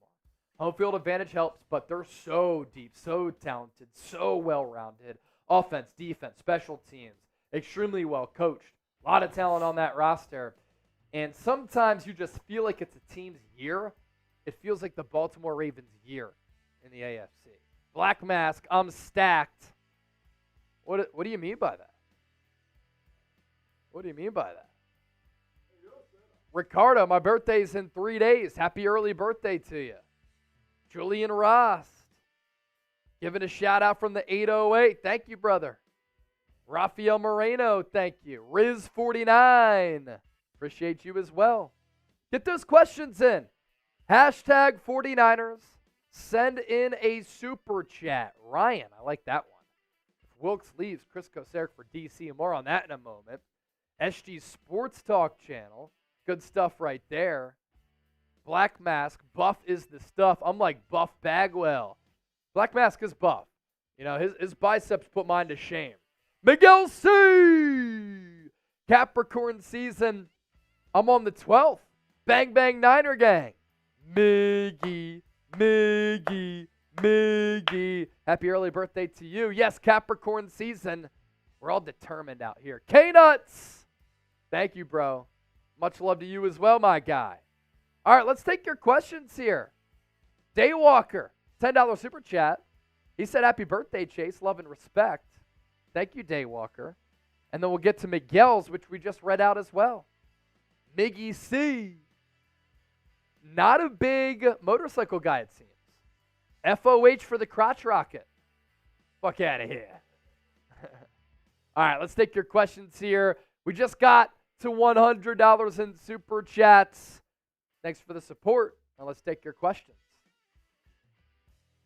Home field advantage helps, but they're so deep, so talented, so well-rounded. Offense, defense, special teams, extremely well coached. A lot of talent on that roster. And sometimes you just feel like it's a team's year. It feels like the Baltimore Ravens' year in the AFC. Black Mask, I'm stacked. What do you mean by that? What do you mean by that? Ricardo, my birthday's in 3 days. Happy early birthday to you. Julian Ross, giving a shout out from the 808. Thank you, brother. Rafael Moreno, thank you. Riz49, appreciate you as well. Get those questions in. Hashtag 49ers. Send in a super chat. Ryan, I like that one. If Wilkes leaves, Chris Kosaric for DC. More on that in a moment. SG Sports Talk channel. Good stuff right there. Black Mask, buff is the stuff. I'm like Buff Bagwell. Black Mask is buff. You know, his biceps put mine to shame. Miguel C. Capricorn season. I'm on the 12th. Bang Bang Niner Gang. Miggy. Happy early birthday to you. Yes, Capricorn season. We're all determined out here. K-Nuts. Thank you, bro. Much love to you as well, my guy. All right, let's take your questions here. Daywalker, $10 super chat. He said, happy birthday, Chase. Love and respect. Thank you, Daywalker. And then we'll get to Miguel's, which we just read out as well. Miggy C. Not a big motorcycle guy, it seems. FOH for the crotch rocket. Fuck out of here. All right, let's take your questions here. We just got to $100 in super chats. Thanks for the support. Now let's take your questions.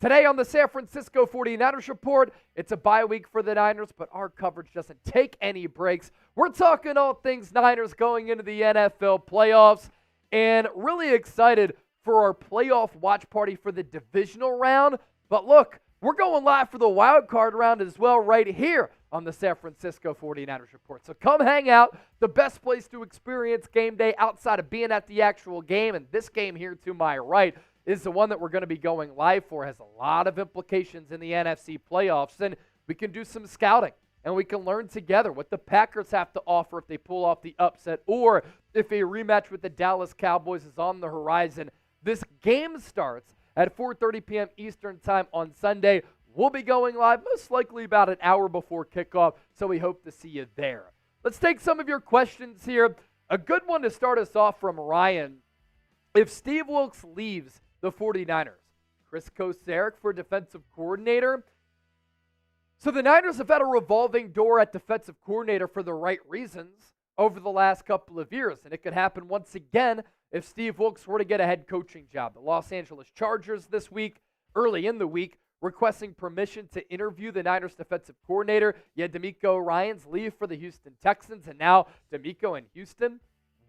Today on the San Francisco 49ers Report, it's a bye week for the Niners, but our coverage doesn't take any breaks. We're talking all things Niners going into the NFL playoffs, and really excited for our playoff watch party for the divisional round. But look, we're going live for the wild card round as well right here on the San Francisco 49ers Report. So come hang out. The best place to experience game day outside of being at the actual game, and this game here to my right is the one that we're going to be going live for. It has a lot of implications in the NFC playoffs, and we can do some scouting, and we can learn together what the Packers have to offer if they pull off the upset, or if a rematch with the Dallas Cowboys is on the horizon. This game starts at 4:30 p.m. Eastern Time on Sunday. We'll be going live most likely about an hour before kickoff, so we hope to see you there. Let's take some of your questions here. A good one to start us off from Ryan. If Steve Wilkes leaves the 49ers, Chris Kosaric for defensive coordinator. So the Niners have had a revolving door at defensive coordinator for the right reasons over the last couple of years, and it could happen once again if Steve Wilkes were to get a head coaching job. The Los Angeles Chargers this week, early in the week, requesting permission to interview the Niners defensive coordinator. You had DeMeco Ryans leave for the Houston Texans, and now DeMeco and Houston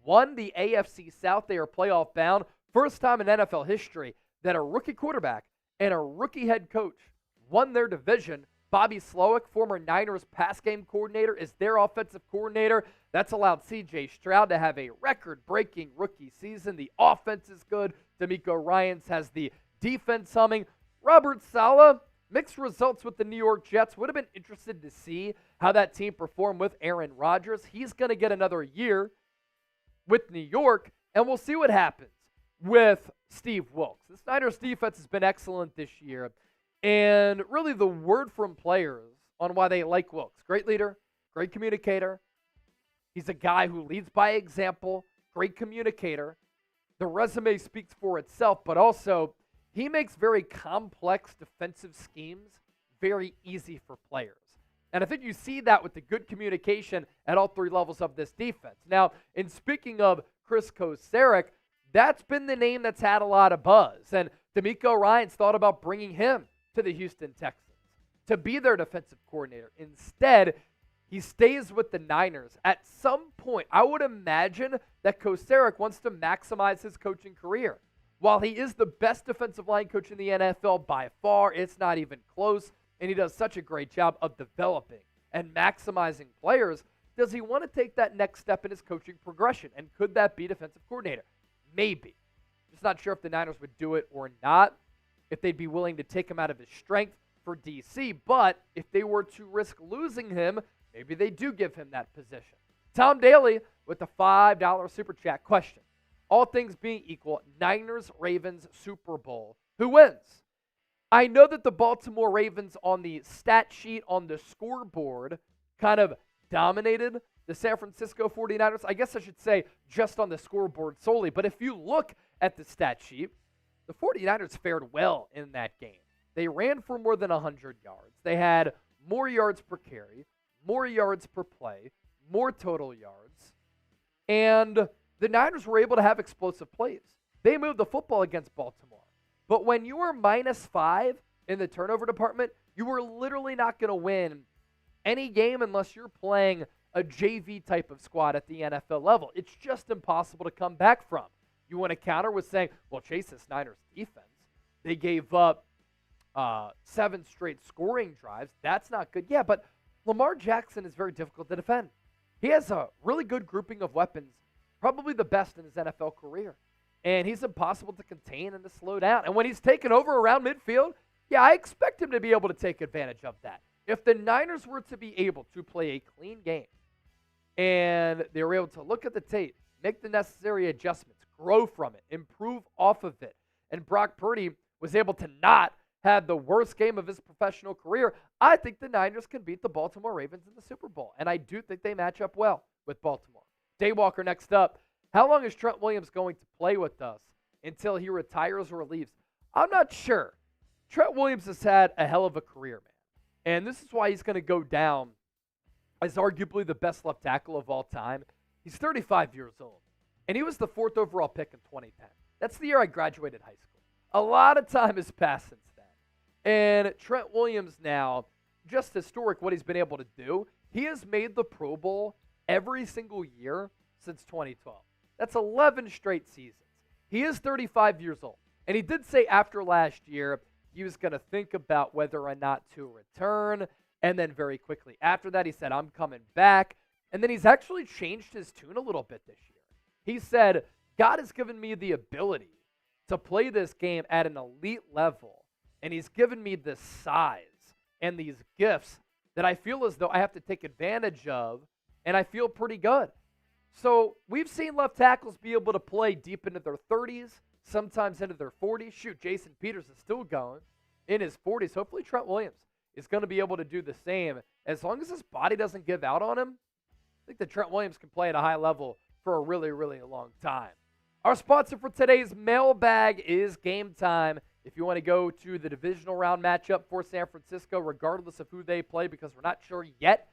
won the AFC South. They are playoff bound. First time in NFL history that a rookie quarterback and a rookie head coach won their division. Bobby Slowick, former Niners pass game coordinator, is their offensive coordinator. That's allowed C.J. Stroud to have a record-breaking rookie season. The offense is good. DeMeco Ryans has the defense humming. Robert Saleh, mixed results with the New York Jets. Would have been interested to see how that team performed with Aaron Rodgers. He's going to get another year with New York, and we'll see what happens with Steve Wilkes. The Niners defense has been excellent this year, and really the word from players on why they like Wilkes. Great leader, great communicator. He's a guy who leads by example, great communicator. The resume speaks for itself, but also he makes very complex defensive schemes very easy for players. And I think you see that with the good communication at all three levels of this defense. Now, in speaking of Chris Kocurek, that's been the name that's had a lot of buzz. And DeMeco Ryans thought about bringing him to the Houston Texans to be their defensive coordinator. Instead, he stays with the Niners. At some point, I would imagine that Kocurek wants to maximize his coaching career. While he is the best defensive line coach in the NFL by far, it's not even close, and he does such a great job of developing and maximizing players. Does he want to take that next step in his coaching progression? And could that be defensive coordinator? Maybe. Just not sure if the Niners would do it or not, if they'd be willing to take him out of his strength for DC. But if they were to risk losing him, maybe they do give him that position. Tom Daly with a $5 Super Chat question. All things being equal, Niners-Ravens Super Bowl. Who wins? I know that the Baltimore Ravens on the stat sheet on the scoreboard kind of dominated the San Francisco 49ers. I guess I should say just on the scoreboard solely. But if you look at the stat sheet, the 49ers fared well in that game. They ran for more than 100 yards. They had more yards per carry, more yards per play, more total yards. And the Niners were able to have explosive plays. They moved the football against Baltimore. But when you were -5 in the turnover department, you were literally not going to win any game unless you're playing a JV type of squad at the NFL level. It's just impossible to come back from. You want to counter with saying, well, chase this Niners defense. They gave up 7 straight scoring drives. That's not good. Yeah, but Lamar Jackson is very difficult to defend. He has a really good grouping of weapons, probably the best in his NFL career. And he's impossible to contain and to slow down. And when he's taken over around midfield, yeah, I expect him to be able to take advantage of that. If the Niners were to be able to play a clean game and they were able to look at the tape, make the necessary adjustments, grow from it, improve off of it, and Brock Purdy was able to not have the worst game of his professional career, I think the Niners can beat the Baltimore Ravens in the Super Bowl. And I do think they match up well with Baltimore. Daywalker next up. How long is Trent Williams going to play with us until he retires or leaves? I'm not sure. Trent Williams has had a hell of a career, man. And this is why he's going to go down as arguably the best left tackle of all time. He's 35 years old, and he was the 4th overall pick in 2010. That's the year I graduated high school. A lot of time has passed since then. And Trent Williams now, just historic what he's been able to do, he has made the Pro Bowl every single year since 2012. That's 11 straight seasons. He is 35 years old. And he did say after last year, he was going to think about whether or not to return. And then very quickly after that, he said, I'm coming back. And then he's actually changed his tune a little bit this year. He said, God has given me the ability to play this game at an elite level. And he's given me this size and these gifts that I feel as though I have to take advantage of. And I feel pretty good. So we've seen left tackles be able to play deep into their 30s, sometimes into their 40s. Shoot, Jason Peters is still going in his 40s. Hopefully Trent Williams is going to be able to do the same. As long as his body doesn't give out on him, I think that Trent Williams can play at a high level for a really, really long time. Our sponsor for today's mailbag is Game Time. If you want to go to the divisional round matchup for San Francisco, regardless of who they play, because we're not sure yet,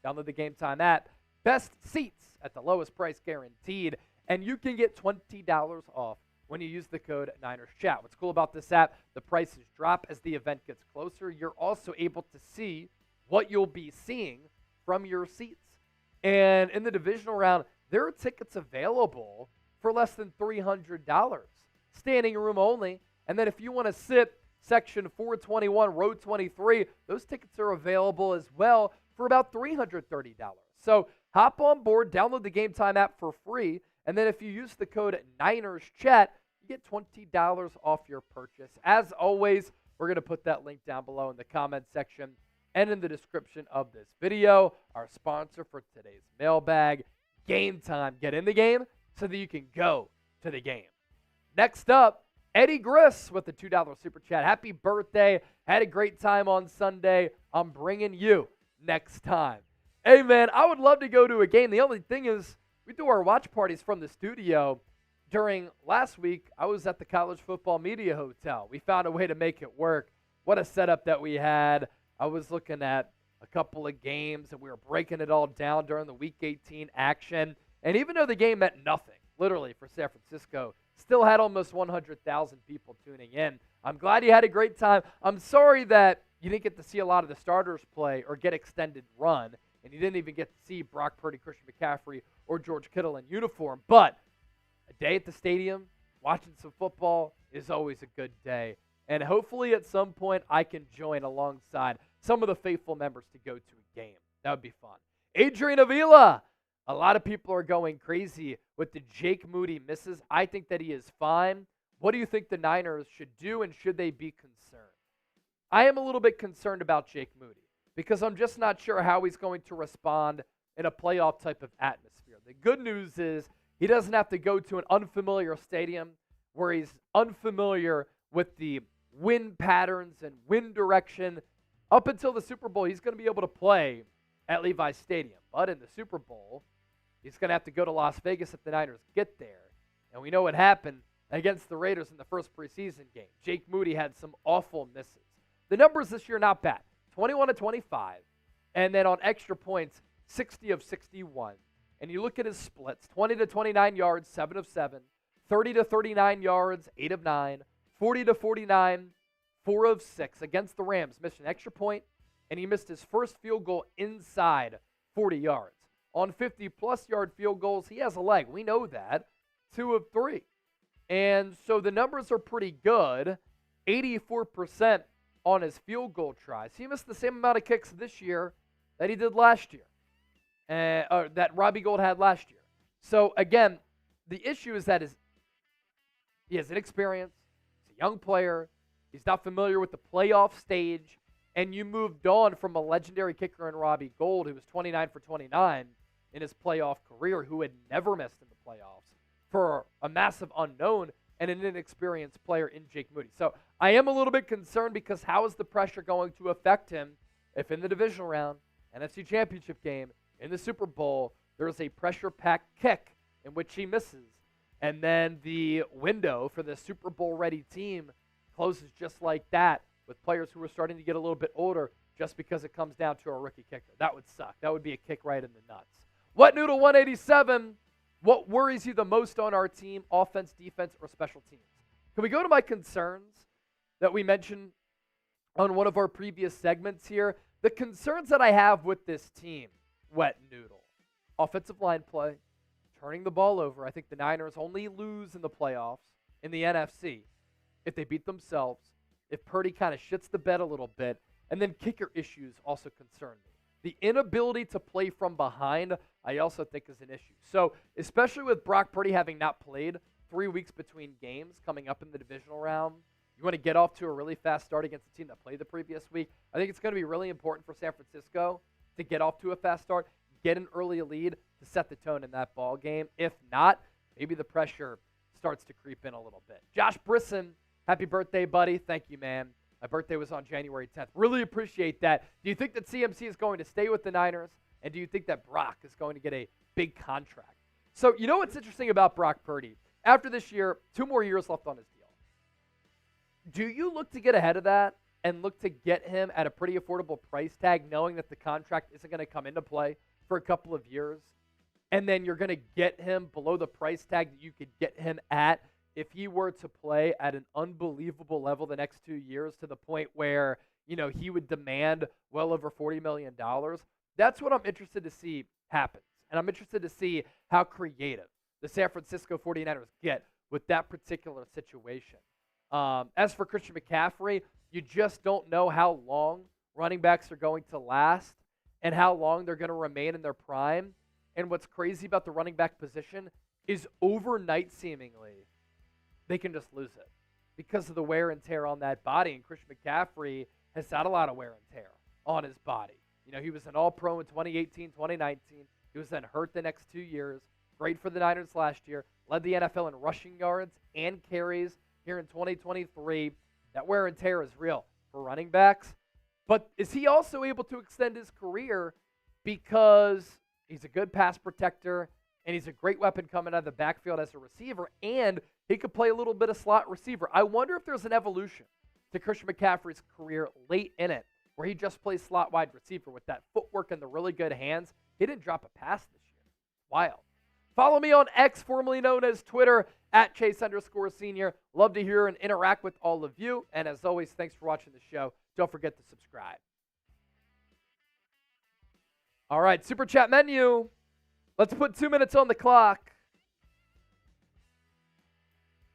download the Game Time app. Best seats at the lowest price guaranteed, and you can get $20 off when you use the code NinersChat. What's cool about this app, the prices drop as the event gets closer. You're also able to see what you'll be seeing from your seats. And in the divisional round, there are tickets available for less than $300, standing room only. And then if you want to sit section 421, row 23, those tickets are available as well for about $330. So hop on board, download the Game Time app for free, and then if you use the code NinersChat, you get $20 off your purchase. As always, we're going to put that link down below in the comment section and in the description of this video. Our sponsor for today's mailbag, Game Time. Get in the game so that you can go to the game. Next up, Eddie Griss with the $2 Super Chat. Happy birthday. Had a great time on Sunday. I'm bringing you next time. Hey, man, I would love to go to a game. The only thing is we do our watch parties from the studio. During last week, I was at the College Football Media Hotel. We found a way to make it work. What a setup that we had. I was looking at a couple of games, and we were breaking it all down during the Week 18 action. And even though the game meant nothing, literally, for San Francisco, still had almost 100,000 people tuning in. I'm glad you had a great time. I'm sorry that you didn't get to see a lot of the starters play or get extended run, and you didn't even get to see Brock Purdy, Christian McCaffrey, or George Kittle in uniform. But a day at the stadium, watching some football is always a good day. And hopefully at some point I can join alongside some of the faithful members to go to a game. That would be fun. Adrian Avila. A lot of people are going crazy with the Jake Moody misses. I think that he is fine. What do you think the Niners should do, and should they be concerned? I am a little bit concerned about Jake Moody because I'm just not sure how he's going to respond in a playoff type of atmosphere. The good news is he doesn't have to go to an unfamiliar stadium where he's unfamiliar with the wind patterns and wind direction. Up until the Super Bowl, he's going to be able to play at Levi's Stadium. But in the Super Bowl, he's going to have to go to Las Vegas if the Niners get there. And we know what happened against the Raiders in the first preseason game. Jake Moody had some awful misses. The numbers this year, not bad. 21 of 25. And then on extra points, 60 of 61. And you look at his splits, 20 to 29 yards, 7 of 7. 30 to 39 yards, 8 of 9. 40 to 49, 4 of 6. Against the Rams, missed an extra point, and he missed his first field goal inside 40 yards. On 50-plus yard field goals, he has a leg. We know that. 2 of 3. And so the numbers are pretty good. 84% on his field goal tries. He missed the same amount of kicks this year that he did last year, or that Robbie Gould had last year. So, again, the issue is that he has inexperience. He's a young player. He's not familiar with the playoff stage. And you moved on from a legendary kicker in Robbie Gould, who was 29 for 29 in his playoff career, who had never missed in the playoffs, for a massive unknown and an inexperienced player in Jake Moody. So I am a little bit concerned because how is the pressure going to affect him if in the divisional round, NFC Championship game, in the Super Bowl, there is a pressure-packed kick in which he misses, and then the window for the Super Bowl-ready team closes just like that with players who are starting to get a little bit older just because it comes down to a rookie kicker. That would suck. That would be a kick right in the nuts. What Noodle 187? What worries you the most on our team, offense, defense, or special teams? Can we go to my concerns that we mentioned on one of our previous segments here? The concerns that I have with this team, Wet Noodle. Offensive line play, turning the ball over. I think the Niners only lose in the playoffs in the NFC if they beat themselves, if Purdy kind of shits the bed a little bit, and then kicker issues also concern me. The inability to play from behind, I also think is an issue. So, especially with Brock Purdy having not played 3 weeks between games coming up in the divisional round, you want to get off to a really fast start against the team that played the previous week. I think it's going to be really important for San Francisco to get off to a fast start, get an early lead to set the tone in that ball game. If not, maybe the pressure starts to creep in a little bit. Josh Brisson, happy birthday, buddy. Thank you, man. My birthday was on January 10th. Really appreciate that. Do you think that CMC is going to stay with the Niners? And do you think that Brock is going to get a big contract? So, you know what's interesting about Brock Purdy? After this year, 2 more years left on his deal. Do you look to get ahead of that and look to get him at a pretty affordable price tag, knowing that the contract isn't going to come into play for a couple of years? And then you're going to get him below the price tag that you could get him at if he were to play at an unbelievable level the next 2 years, to the point where, you know, he would demand well over $40 million. That's what I'm interested to see happen. And I'm interested to see how creative the San Francisco 49ers get with that particular situation. As for Christian McCaffrey, you just don't know how long running backs are going to last and how long they're going to remain in their prime. And what's crazy about the running back position is overnight, seemingly, they can just lose it because of the wear and tear on that body. And Christian McCaffrey has had a lot of wear and tear on his body. You know, he was an All-Pro in 2018, 2019. He was then hurt the next 2 years. Great for the Niners last year. Led the NFL in rushing yards and carries here in 2023. That wear and tear is real for running backs. But is he also able to extend his career because he's a good pass protector and he's a great weapon coming out of the backfield as a receiver, and he could play a little bit of slot receiver? I wonder if there's an evolution to Christian McCaffrey's career late in it where he just plays slot wide receiver with that footwork and the really good hands. He didn't drop a pass this year. Wild. Follow me on X, formerly known as Twitter, at Chase_Senior. Love to hear and interact with all of you. And as always, thanks for watching the show. Don't forget to subscribe. All right, Super Chat menu. Let's put 2 minutes on the clock.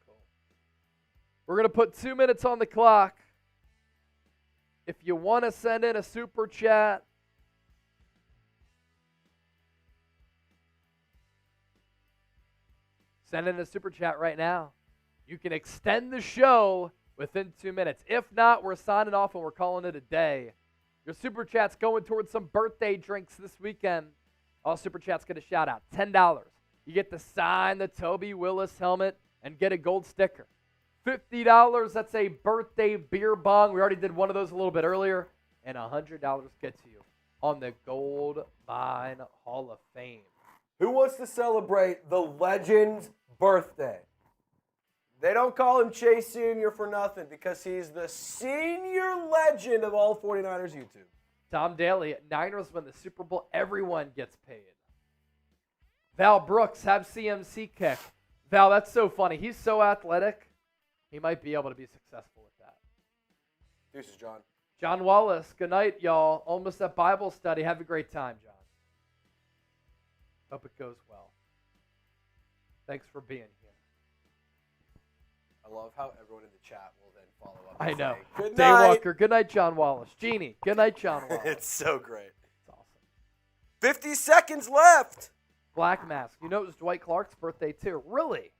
Cool. We're going to put 2 minutes on the clock. If you want to send in a Super Chat, send in a Super Chat right now. You can extend the show within 2 minutes. If not, we're signing off and we're calling it a day. Your Super Chat's going towards some birthday drinks this weekend. All Super Chats get a shout out. $10. You get to sign the Toby Willis helmet and get a gold sticker. $50, that's a birthday beer bong. We already did one of those a little bit earlier. And $100 gets you on the Gold Vine Hall of Fame. Who wants to celebrate the legend's birthday? They don't call him Chase Senior for nothing because he's the senior legend of all 49ers YouTube. Tom Daly, Niners win the Super Bowl. Everyone gets paid. Val Brooks, have CMC kick. Val, that's so funny. He's so athletic. He might be able to be successful with that. Deuces, John. John Wallace, good night, y'all. Almost at Bible study. Have a great time, John. Hope it goes well. Thanks for being here. I love how everyone in the chat will then follow up. I know. Say, good night. Daywalker, good night, John Wallace. Jeannie, good night, John Wallace. It's so great. It's awesome. 50 seconds left. Black Mask. You know it was Dwight Clark's birthday, too. Really?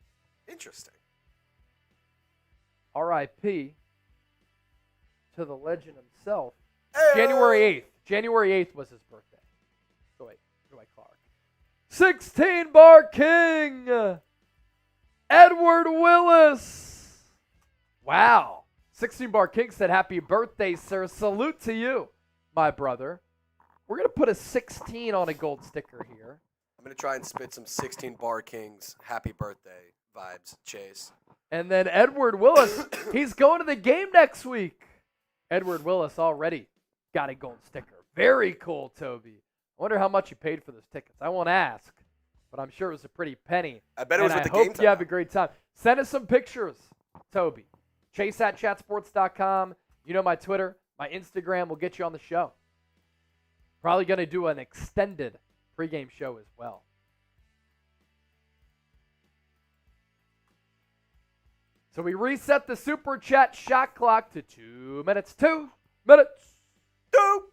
Interesting. R.I.P. to the legend himself. Hey! January 8th. January 8th was his birthday. Dwight Clark. 16-bar king. Edward Willis. Wow. 16-bar king said, happy birthday, sir. Salute to you, my brother. We're going to put a 16 on a gold sticker here. I'm going to try and spit some 16 Bar Kings happy birthday vibes, Chase. And then Edward Willis, he's going to the game next week. Edward Willis already got a gold sticker. Very cool, Toby. I wonder how much you paid for those tickets. I won't ask, but I'm sure it was a pretty penny. I bet it was and with the I game hope time. you have a great time. Send us some pictures, Toby. Chase@chatsports.com. You know my Twitter, my Instagram will get you on the show. Probably going to do an extended pregame show as well. So we reset the Super Chat shot clock to 2 minutes. 2 minutes. 2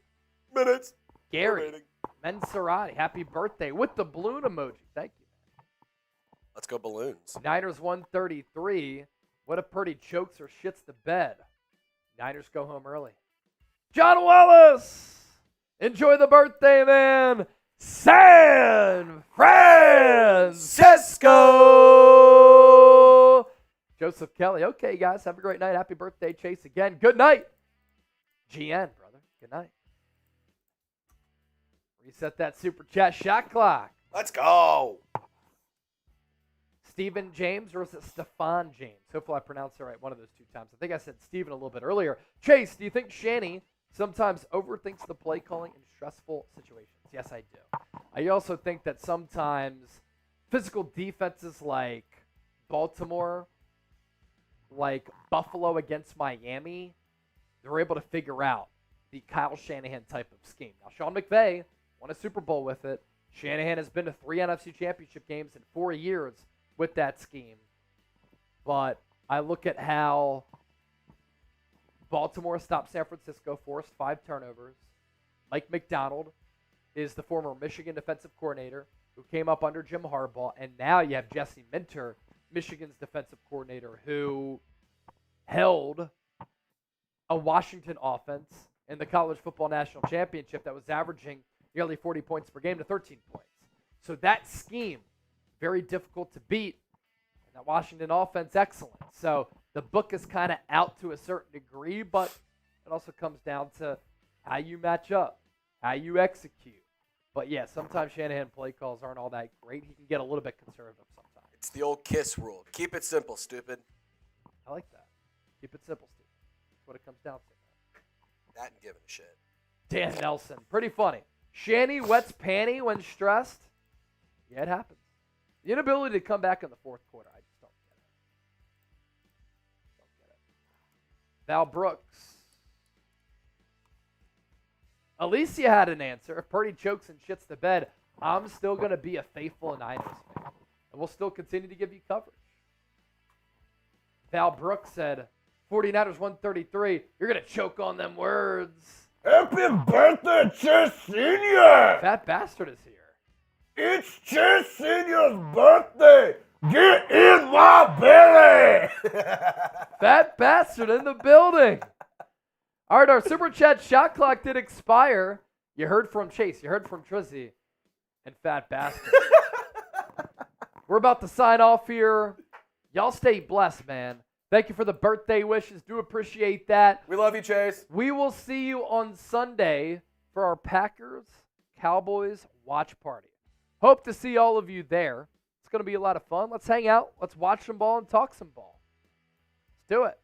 minutes. Gary Menserati, happy birthday with the balloon emoji. Thank you. Let's go balloons. Niners 133. What if Purdy chokes or shits the bed? Niners go home early. John Wallace, enjoy the birthday, man. San Francisco. Joseph Kelly. Okay, guys, have a great night. Happy birthday, Chase, again. Good night. GN, brother. Good night. Reset that Super Chat shot clock. Let's go. Stephen James, or is it Stefan James? Hopefully I pronounced it right one of those two times. I think I said Stephen a little bit earlier. Chase, do you think Shanny sometimes overthinks the play calling in stressful situations? Yes, I do. I also think that sometimes physical defenses like Baltimore, like Buffalo against Miami, they're able to figure out the Kyle Shanahan type of scheme. Now, Sean McVay won a Super Bowl with it. Shanahan has been to 3 NFC Championship games in 4 years with that scheme. But I look at how Baltimore stopped San Francisco, forced 5 turnovers. Mike McDonald is the former Michigan defensive coordinator who came up under Jim Harbaugh. And now you have Jesse Minter, Michigan's defensive coordinator, who held a Washington offense in the College Football National Championship that was averaging nearly 40 points per game to 13 points. So that scheme, very difficult to beat. And that Washington offense, excellent. So the book is kind of out to a certain degree, but it also comes down to how you match up, how you execute. But yeah, sometimes Shanahan play calls aren't all that great. He can get a little bit conservative sometimes. It's the old KISS rule. Keep it simple, stupid. I like that. Keep it simple, Steve. That's what it comes down to. That and giving a shit. Dan Nelson. Pretty funny. Shanny wets panty when stressed. Yeah, it happens. The inability to come back in the fourth quarter. I just don't get it. Val Brooks. Alicia had an answer. If Purdy chokes and shits the bed, I'm still going to be a faithful Niners fan. And we'll still continue to give you coverage. Val Brooks said, 49ers 133. You're going to choke on them words. Happy birthday, Chase Sr. Fat Bastard is here. It's Chase Sr.'s birthday. Get in my belly. Fat Bastard in the building. All right, our Super Chat shot clock did expire. You heard from Chase. You heard from Trizzy. And Fat Bastard. We're about to sign off here. Y'all stay blessed, man. Thank you for the birthday wishes. Do appreciate that. We love you, Chase. We will see you on Sunday for our Packers-Cowboys watch party. Hope to see all of you there. It's going to be a lot of fun. Let's hang out. Let's watch some ball and talk some ball. Let's do it.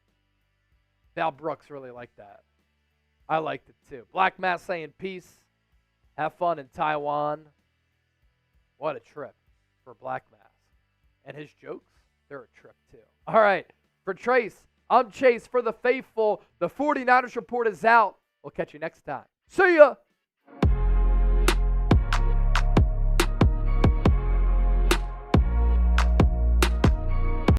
Val Brooks really liked that. I liked it too. Black Mass saying peace. Have fun in Taiwan. What a trip for Black Mass. And his jokes, they're a trip too. All right. For Trace, I'm Chase. For the faithful, the 49ers report is out. We'll catch you next time. See ya.